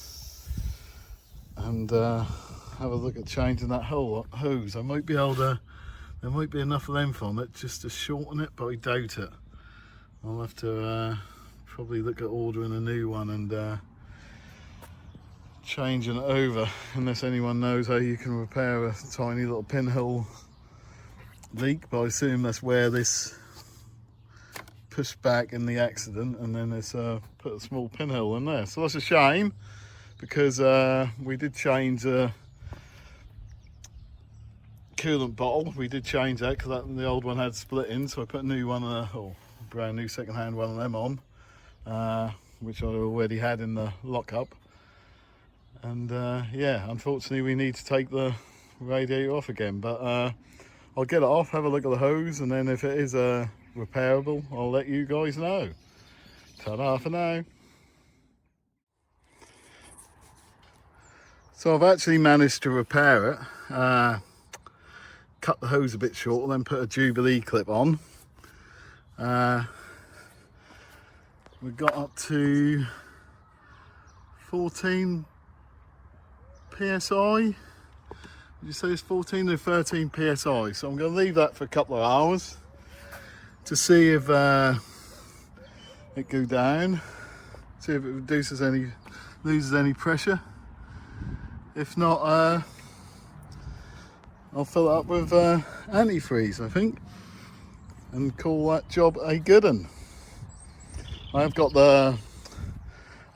and have a look at changing that whole hose. I might be able to, there might be enough of them from it just to shorten it, but I doubt it. I'll have to probably look at ordering a new one and changing it over, unless anyone knows how you can repair a tiny little pinhole leak. But I assume that's where this pushed back in the accident, and then it's put a small pinhole in there. So that's a shame, because we did change the coolant bottle. We did change that because the old one had split in, so I put a new one, or brand new second-hand one of them on, which I already had in the lockup. And yeah, unfortunately we need to take the radiator off again, but I'll get it off, have a look at the hose, and then if it is repairable, I'll let you guys know. Ta-da for now. So I've actually managed to repair it, cut the hose a bit short and then put a Jubilee clip on. We got up to 14 psi. Did you say it's 14 or 13 psi? So I'm going to leave that for a couple of hours to see if it go down, see if it loses any pressure. If not, I'll fill it up with antifreeze, I think, and call that job a good one. I've got the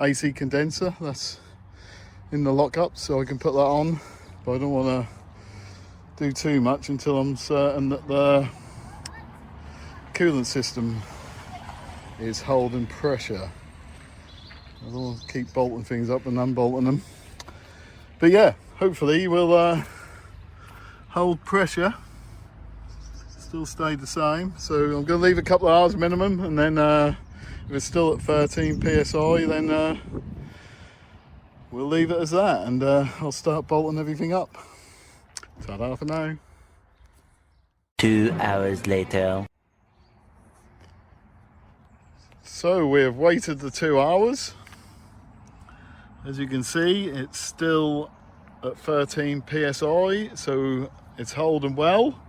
AC condenser that's in the lockup, so I can put that on, but I don't want to do too much until I'm certain that the coolant system is holding pressure. I don't want to keep bolting things up and unbolting them. But yeah, hopefully we'll hold pressure, still stay the same. So I'm going to leave a couple of hours minimum, and then if it's still at 13 psi, then we'll leave it as that, and I'll start bolting everything up. Ta-da for now. 2 hours later. So we have waited the 2 hours. As you can see, it's still at 13 psi, so it's holding well.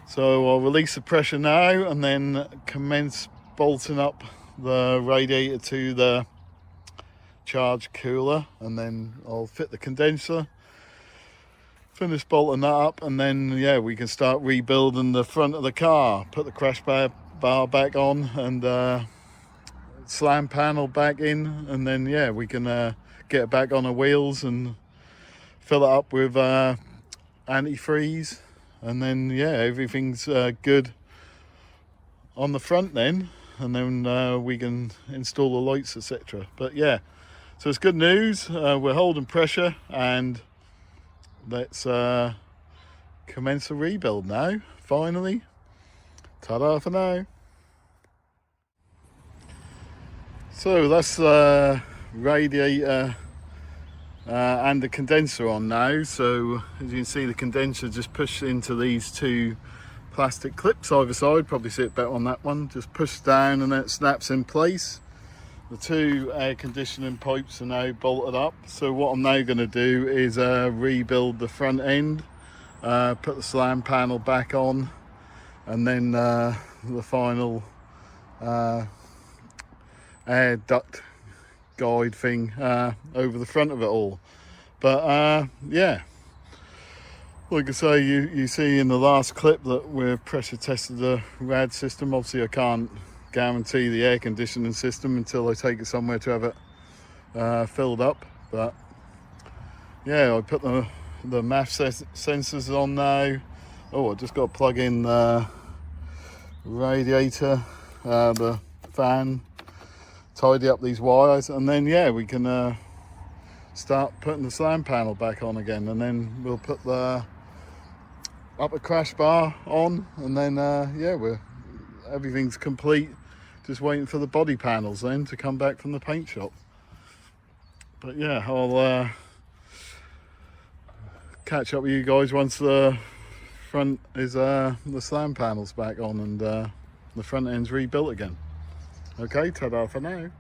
So I'll release the pressure now and then commence bolting up the radiator to the charge cooler, and then I'll fit the condenser, finish bolting that up, and then yeah, we can start rebuilding the front of the car, put the crash bar back on, and slam panel back in, and then yeah, we can get it back on the wheels and fill it up with antifreeze, and then yeah, everything's good on the front then, and then we can install the lights, etc. But yeah, so it's good news. We're holding pressure, and let's commence the rebuild now, finally. Ta-da for now. So that's the radiator and the condenser on now. So as you can see, the condenser just pushed into these two plastic clips either side. Probably see it better on that one. Just push down and then it snaps in place. The two air conditioning pipes are now bolted up. So what I'm now going to do is rebuild the front end, put the slam panel back on, and then the final air duct guide thing over the front of it all. But yeah, like I say, you see in the last clip that we've pressure tested the rad system. Obviously I can't guarantee the air conditioning system until I take it somewhere to have it filled up, but yeah, I put the MAF sensors on now. Oh, I just got to plug in the radiator, the fan, tidy up these wires, and then yeah, we can start putting the slam panel back on again, and then we'll put the upper crash bar on, and then yeah, everything's complete, just waiting for the body panels then to come back from the paint shop. But yeah, I'll catch up with you guys once the front is the slam panels back on and the front end's rebuilt again. Okay, ta-da for now.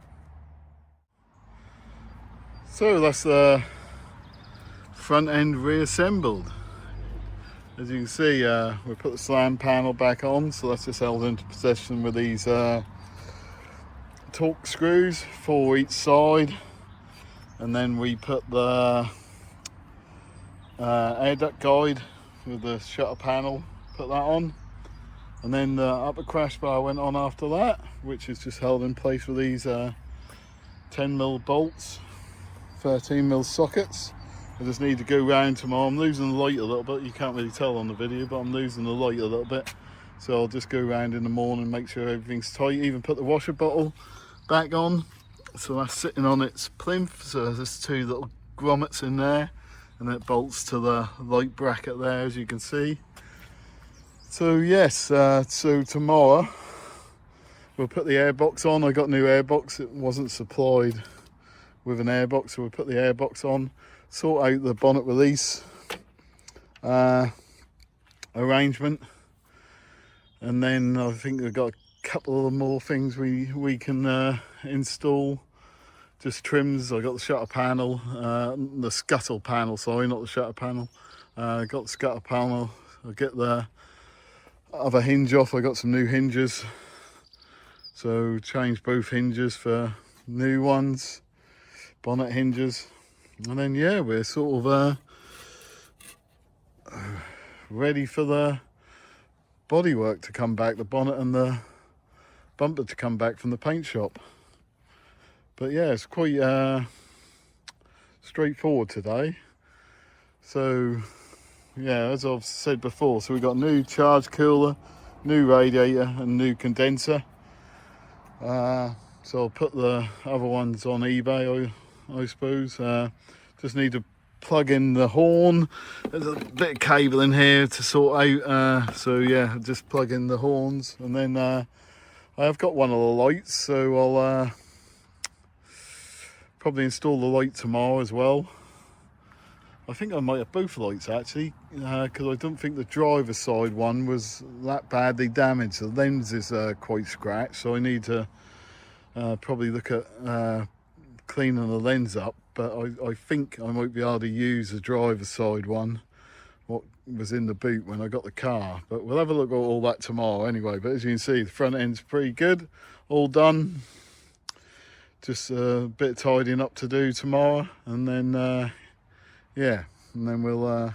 So that's the front end reassembled. As you can see, we put the slam panel back on, so that's just held into position with these torque screws, 4 each side, and then we put the air duct guide with the shutter panel, put that on, and then the upper crash bar went on after that, which is just held in place with these 10mm bolts, 13mm sockets. I just need to go round tomorrow. I'm losing the light a little bit, you can't really tell on the video, but I'm losing the light a little bit, so I'll just go round in the morning, make sure everything's tight, even put the washer bottle back on, so that's sitting on its plinth. So there's two little grommets in there, and it bolts to the light bracket there, as you can see. So yes, so tomorrow we'll put the airbox on. I got a new airbox, it wasn't supplied with an airbox, so we'll put the airbox on, sort out the bonnet release arrangement, and then I think we've got a couple of more things we can install just trims. I got the shutter panel, the scuttle panel, sorry, not the shutter panel. Got the scuttle panel. I'll get the other hinge off. I got some new hinges, so change both hinges for new ones, bonnet hinges. And then yeah, we're sort of ready for the bodywork to come back, the bonnet and the bumper to come back from the paint shop. But yeah, it's quite straightforward today. So yeah, as I've said before, so we've got a new charge cooler, new radiator and new condenser. So I'll put the other ones on eBay, I suppose. Just need to plug in the horn. There's a bit of cable in here to sort out. So yeah, just plug in the horns, and then I have got one of the lights, so I'll probably install the light tomorrow as well. I think I might have both lights actually, because I don't think the driver's side one was that badly damaged. The lens is quite scratched, so I need to probably look at cleaning the lens up. But I think I might be able to use the driver's side one, what was in the boot when I got the car. But we'll have a look at all that tomorrow anyway. But as you can see, the front end's pretty good, all done. Just a bit of tidying up to do tomorrow, and then yeah, and then we'll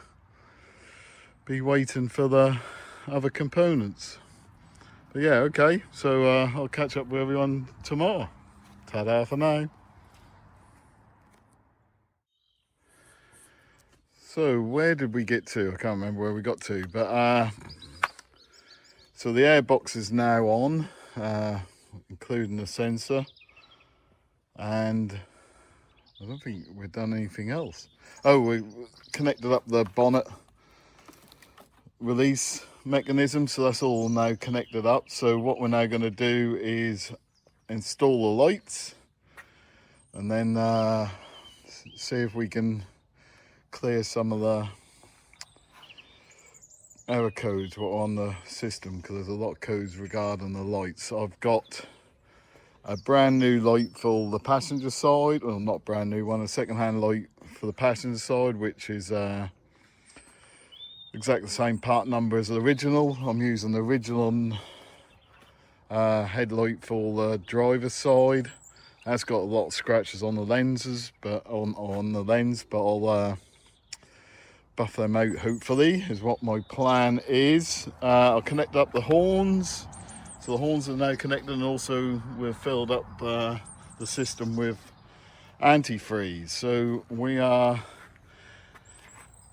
be waiting for the other components. But yeah, okay, so I'll catch up with everyone tomorrow. Ta-da for now. So where did we get to? I can't remember where we got to, but so the airbox is now on, including the sensor, and I don't think we've done anything else. Oh, we connected up the bonnet release mechanism, so that's all now connected up. So what we're now going to do is install the lights, and then see if we can clear some of the error codes what are on the system, because there's a lot of codes regarding the lights. I've got a brand new light for the passenger side, well, not brand new one, a second-hand light for the passenger side, which is exactly the same part number as the original. I'm using the original headlight for the driver's side. That's got a lot of scratches on the lenses, but on the lens, but I'll buff them out hopefully, is what my plan is. I'll connect up the horns. So the horns are now connected, and also we've filled up the system with antifreeze. So we are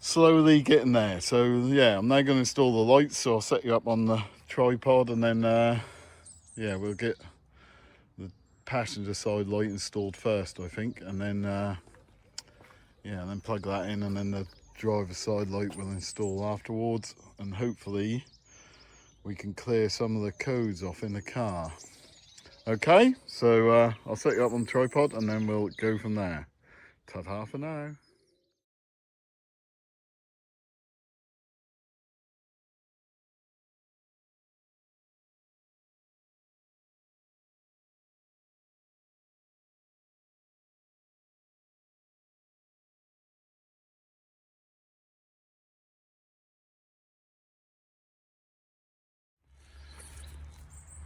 slowly getting there. So yeah, I'm now going to install the lights. So I'll set you up on the tripod, and then yeah, we'll get the passenger side light installed first, I think, and then yeah, and then plug that in, and then the driver's side light will install afterwards, and hopefully we can clear some of the codes off in the car. Okay, so I'll set you up on the tripod, and then we'll go from there. Ta-ta for now.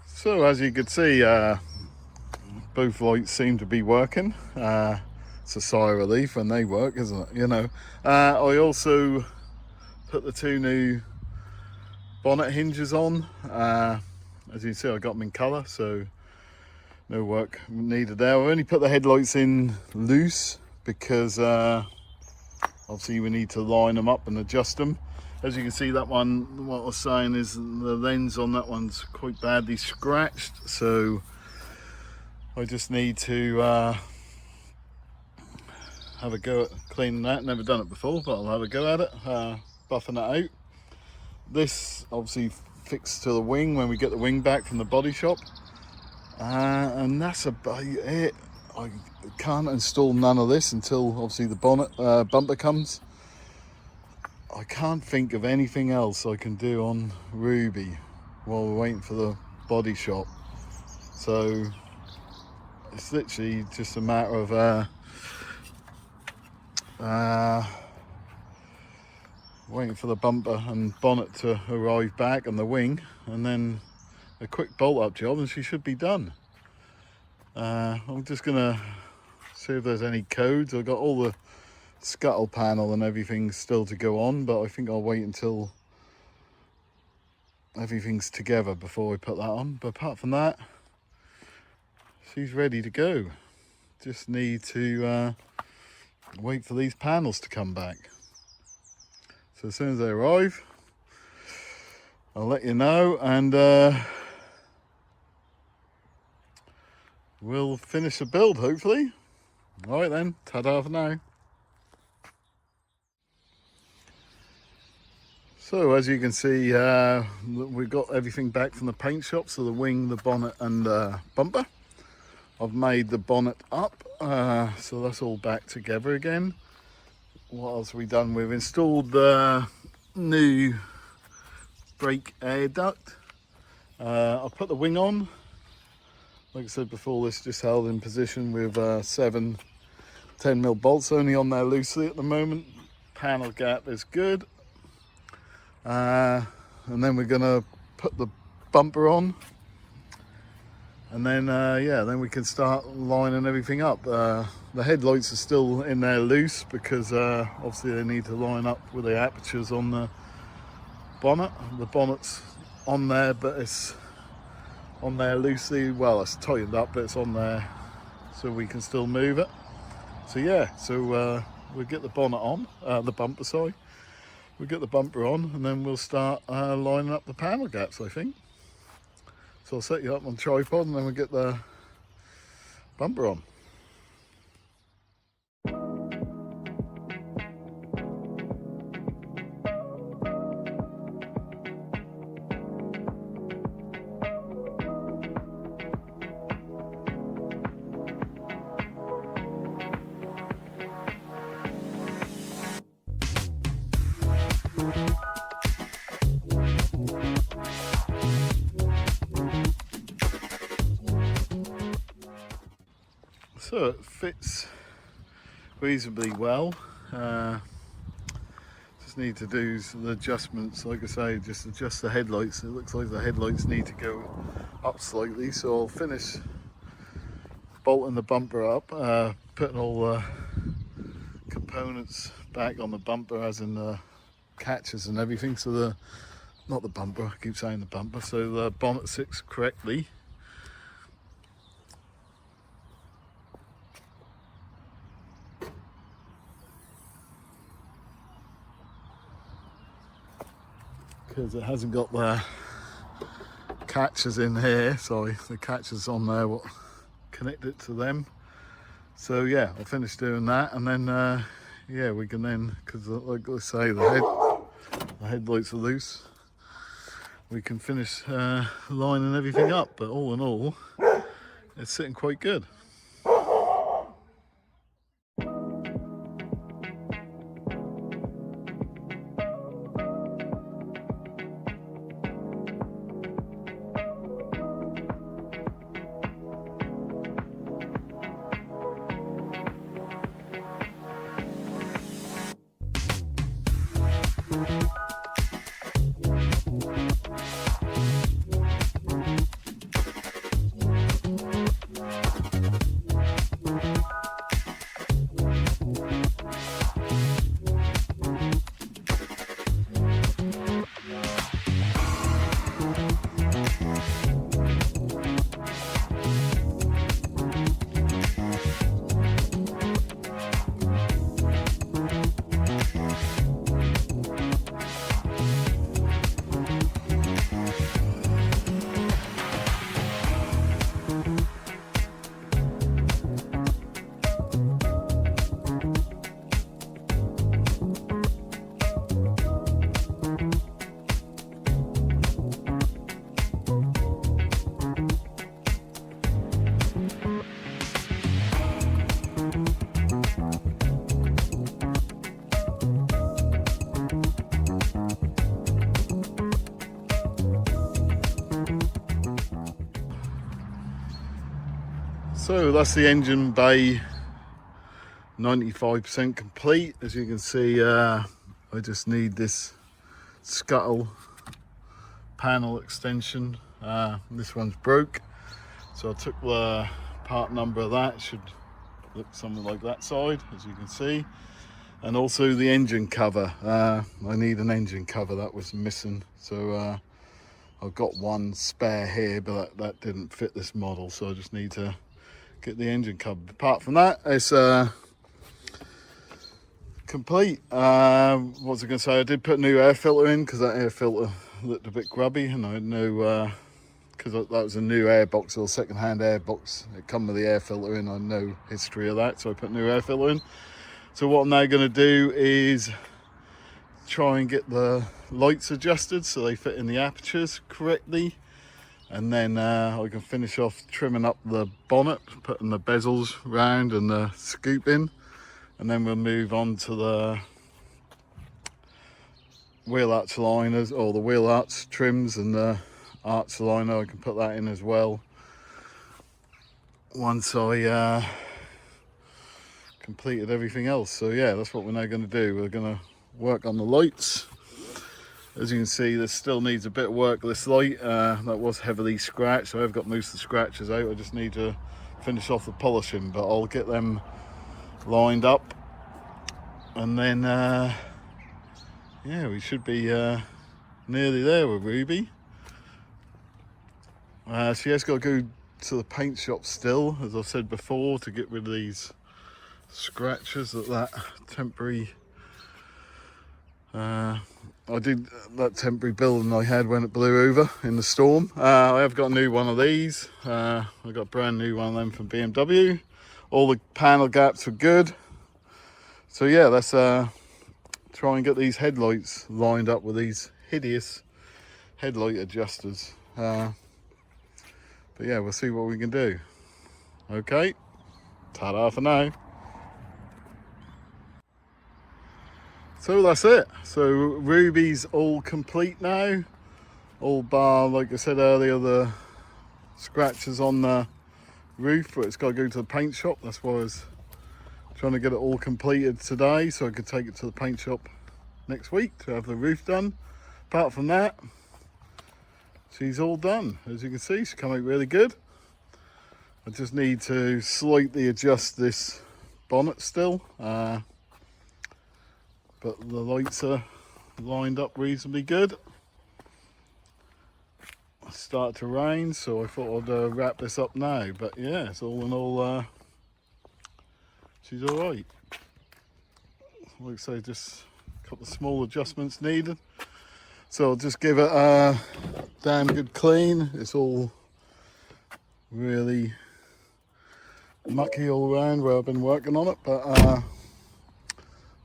So as you can see, both lights seem to be working. It's a sigh of relief when they work, isn't it? You know. I also put the two new bonnet hinges on. As you can see, I got them in colour, so no work needed there. I only put the headlights in loose because obviously we need to line them up and adjust them. As you can see, that one, what I was saying is the lens on that one's quite badly scratched, so I just need to have a go at cleaning that. Never done it before, but I'll have a go at it, buffing it out. This obviously fixed to the wing when we get the wing back from the body shop, and that's about it. I can't install none of this until obviously the bonnet bumper comes. I can't think of anything else I can do on Ruby while we're waiting for the body shop. So it's literally just a matter of waiting for the bumper and bonnet to arrive back and the wing, and then a quick bolt up job and she should be done. I'm just gonna see if there's any codes. I've got all the scuttle panel and everything still to go on, but I think I'll wait until everything's together before I put that on. But apart from that, she's ready to go. Just need to wait for these panels to come back. So as soon as they arrive, I'll let you know, and we'll finish the build hopefully. All right then, ta-da for now. So as you can see, we've got everything back from the paint shop, so the wing, the bonnet and bumper. I've made the bonnet up, so that's all back together again. What else have we done? We've installed the new brake air duct. I've put the wing on. Like I said before, this just held in position with 7 10mm bolts only on there loosely at the moment. Panel gap is good. And then we're gonna put the bumper on, and then yeah, then we can start lining everything up. The headlights are still in there loose because obviously they need to line up with the apertures on the bonnet. The bonnet's on there, but it's on there loosely. Well, it's tightened up, but it's on there so we can still move it. So yeah, so we'll get the bonnet on, the bumper, sorry. We'll get the bumper on, and then we'll start lining up the panel gaps, I think. So I'll set you up on tripod, and then we'll get the bumper on. So it fits reasonably well. Just need to do the adjustments, like I say, just adjust the headlights. It looks like the headlights need to go up slightly, so I'll finish bolting the bumper up, putting all the components back on the bumper, as in the catches and everything, so not the bumper, I keep saying the bumper, so the bonnet sits correctly. Because it hasn't got the catches in here, sorry, the catches on there, what connect it to them. So yeah, I'll finish doing that, and then yeah, we can then, because like I say, the headlights are loose, we can finish lining everything up. But all in all, it's sitting quite good. So that's the engine bay 95% complete. As you can see, I just need this scuttle panel extension. This one's broke, so I took the part number of that. It should look something like that side, as you can see. And also the engine cover. I need an engine cover, that was missing. So I've got one spare here, but that didn't fit this model, so I just need to get the engine cover. Apart from that, it's complete. What was I going to say? I did put a new air filter in because that air filter looked a bit grubby, and I know because that was a new air box or second-hand air box. It come with the air filter in. I had no history of that, so I put a new air filter in. So what I'm now going to do is try and get the lights adjusted so they fit in the apertures correctly, and then I can finish off trimming up the bonnet, putting the bezels round and the scoop in, and then we'll move on to the wheel arch liners, or the wheel arch trims, and the arch liner. I can put that in as well once I completed everything else. So yeah, that's what we're now going to do. We're going to work on the lights. As you can see, this still needs a bit of work, this light. That was heavily scratched, so I've got most of the scratches out. I just need to finish off the polishing, but I'll get them lined up, and then yeah, we should be nearly there with Ruby. She has got to go to the paint shop still, as I've said before, to get rid of these scratches that temporary I did that temporary building I had when it blew over in the storm. I have got a new one of these. I got a brand new one of them from BMW. All the panel gaps were good. So yeah, let's try and get these headlights lined up with these hideous headlight adjusters. But yeah, we'll see what we can do. Okay, ta-da for now. So that's it. So Ruby's all complete now. All bar, like I said earlier, the scratches on the roof, but it's got to go to the paint shop. That's why I was trying to get it all completed today, so I could take it to the paint shop next week to have the roof done. Apart from that, she's all done. As you can see, she's come out really good. I just need to slightly adjust this bonnet still. But the lights are lined up reasonably good. It started to rain, so I thought I'd wrap this up now. But yeah, it's all in all, she's all right. Like I say, just a couple of small adjustments needed. So I'll just give it a damn good clean. It's all really mucky all around where I've been working on it, but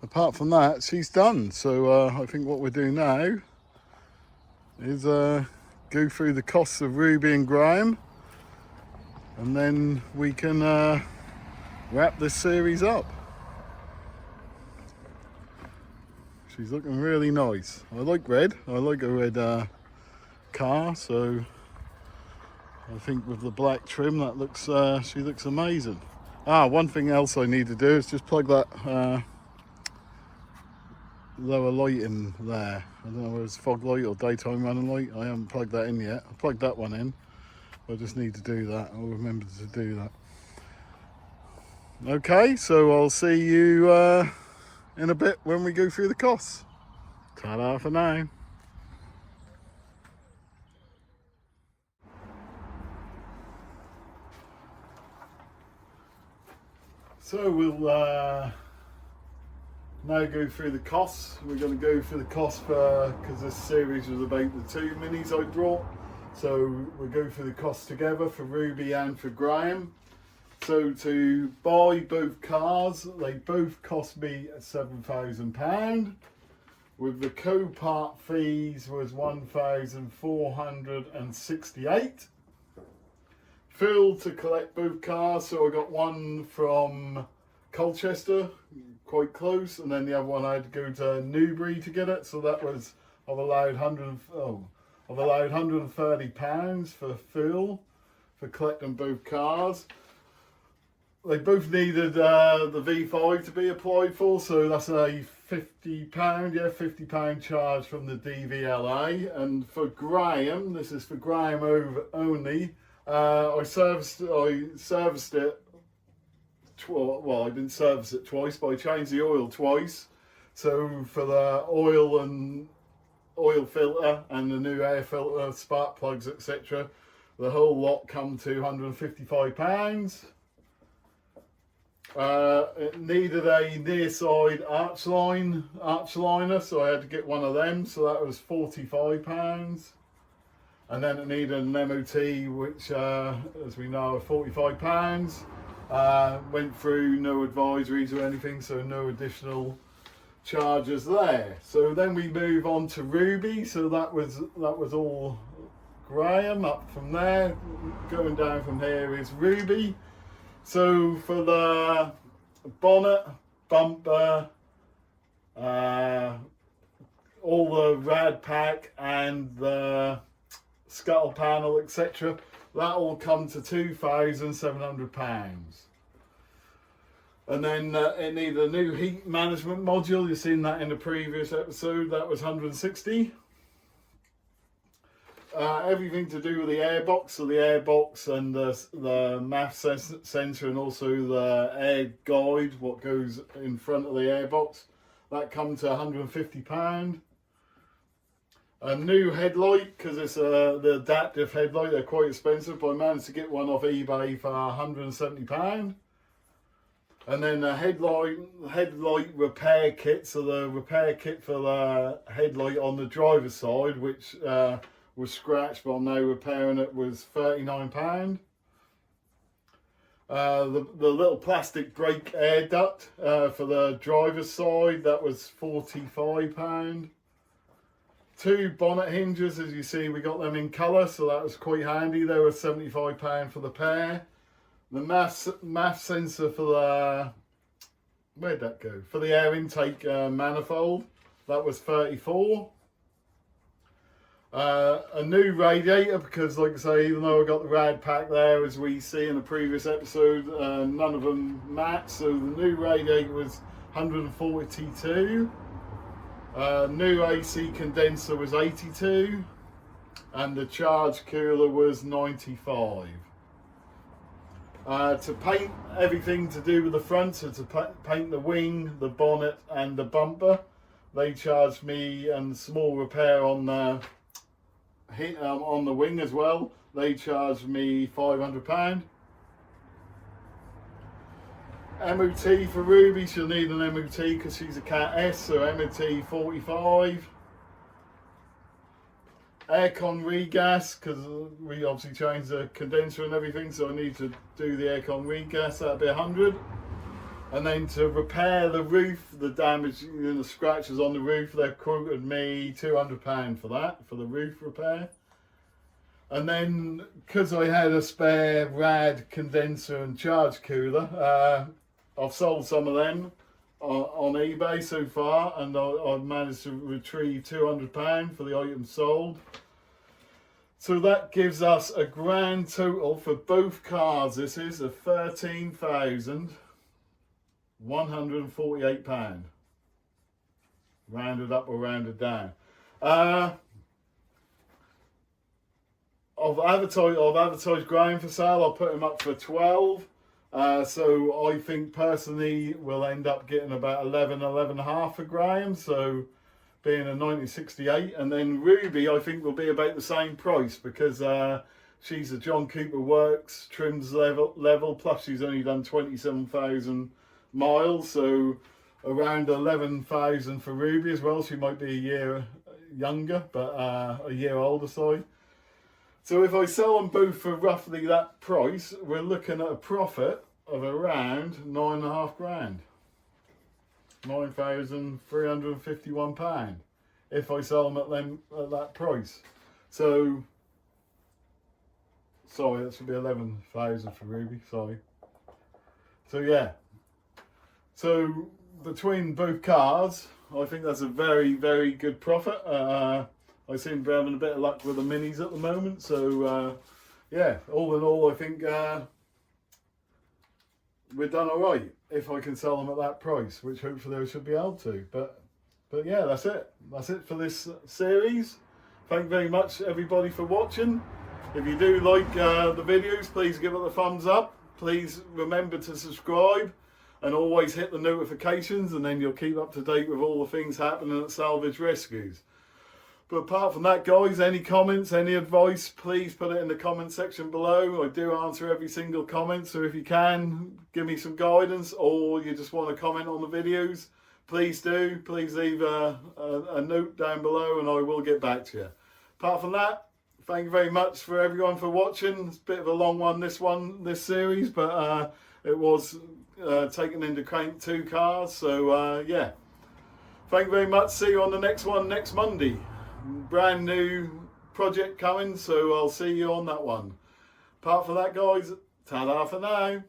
apart from that, she's done. So I think what we're doing now is go through the costs of Ruby and Graham, and then we can wrap this series up. She's looking really nice. I like red. I like a red car, so I think with the black trim, that looks she looks amazing. One thing else I need to do is just plug that lower light in there. I don't know whether it's fog light or daytime running light. I haven't plugged that in yet. I plugged that one in. I just need to do that. I'll remember to do that. Okay, so I'll see you in a bit when we go through the costs. Ta-da for now. So we'll now go through the costs. We're going to go through the cost because this series was about the two minis I brought. So we'll go through the costs together for Ruby and for Graham. So to buy both cars, they both cost me £7,000. With the COPART fees was £1,468. Fuel to collect both cars, so I got one from Colchester, quite close, and then the other one I had to go to Newbury to get it. So that was I've allowed £130 for fuel for collecting both cars. they both needed the V5 to be applied for, so that's a £50, yeah, £50 charge from the DVLA. And for Graham, this is for Graham only. I serviced it. Well, I didn't service it twice, but I changed the oil twice. So for the oil filter and the new air filter, spark plugs, etc., the whole lot come to £155. It needed a near side arch liner, so I had to get one of them, so that was £45. And then it needed an MOT, which as we know are £45. Went through no advisories or anything, so no additional charges there. So then we move on to Ruby. So that was all Graham. Up from there, going down from here is Ruby. So for the bonnet, bumper, all the rad pack and the scuttle panel, etc., that will come to £2,700. And then it needed a new heat management module. You've seen that in the previous episode. That was £160. Everything to do with the airbox, so the airbox and the MAF sensor, and also the air guide, what goes in front of the airbox, that come to £150. A new headlight, because it's the adaptive headlight, they're quite expensive, but I managed to get one off eBay for £170. And then a headlight repair kit, so the repair kit for the headlight on the driver's side, which was scratched, but I'm now repairing it, was £39. The little plastic brake air duct for the driver's side, that was £45. 2 bonnet hinges, as you see, we got them in colour, so that was quite handy. They were £75 for the pair. The MAF sensor for the, where'd that go? For the air intake manifold, that was £34. A new radiator, because like I say, even though I got the rad pack there, as we see in the previous episode, none of them match, so the new radiator was £142. New AC condenser was £82, and the charge cooler was £95. To paint everything to do with the front, so to paint the wing, the bonnet and the bumper, they charged me, and small repair on the wing as well, they charged me £500. MOT for Ruby, she'll need an MOT because she's a Cat S, so MOT 45. Aircon regas, because we obviously changed the condenser and everything, so I need to do the aircon regas, that'll be 100. And then to repair the roof, the damage, the scratches on the roof, they've quoted me £200 for that, for the roof repair. And then, because I had a spare rad condenser and charge cooler, I've sold some of them on eBay so far, and I've managed to retrieve £200 for the items sold. So that gives us a grand total for both cars. This is a £13,148. Rounded up or rounded down. I've advertised Graham for sale. I'll put him up for 12. So I think personally we'll end up getting about 11 and a half for Graham, so being a 1968. And then Ruby I think will be about the same price, because she's a John Cooper Works trims level, plus she's only done 27,000 miles, so around 11,000 for Ruby as well. She might be a year younger, but a year older, sorry. So if I sell them both for roughly that price, we're looking at a profit of around £9.5 grand. £9,351 if I sell them at that price. So, sorry, that should be 11,000 for Ruby, sorry. So yeah, so between both cars, I think that's a very, very good profit. I seem to be having a bit of luck with the minis at the moment, so yeah, all in all I think we're done all right if I can sell them at that price, which hopefully I should be able to. But yeah, that's it for this series. Thank you very much everybody for watching. If you do like the videos, please give it a thumbs up. Please remember to subscribe and always hit the notifications, and then you'll keep up to date with all the things happening at Salvage Rescues. But apart from that, guys, any comments, any advice, please put it in the comment section below. I do answer every single comment, so if you can, give me some guidance, or you just want to comment on the videos, please do. Please leave a note down below and I will get back to you. Apart from that, thank you very much for everyone for watching. It's a bit of a long one, this series, but it was taken into crank 2 cars. So yeah, thank you very much. See you on the next one next Monday. Brand new project coming, so I'll see you on that one. Apart from that, guys, ta-da for now.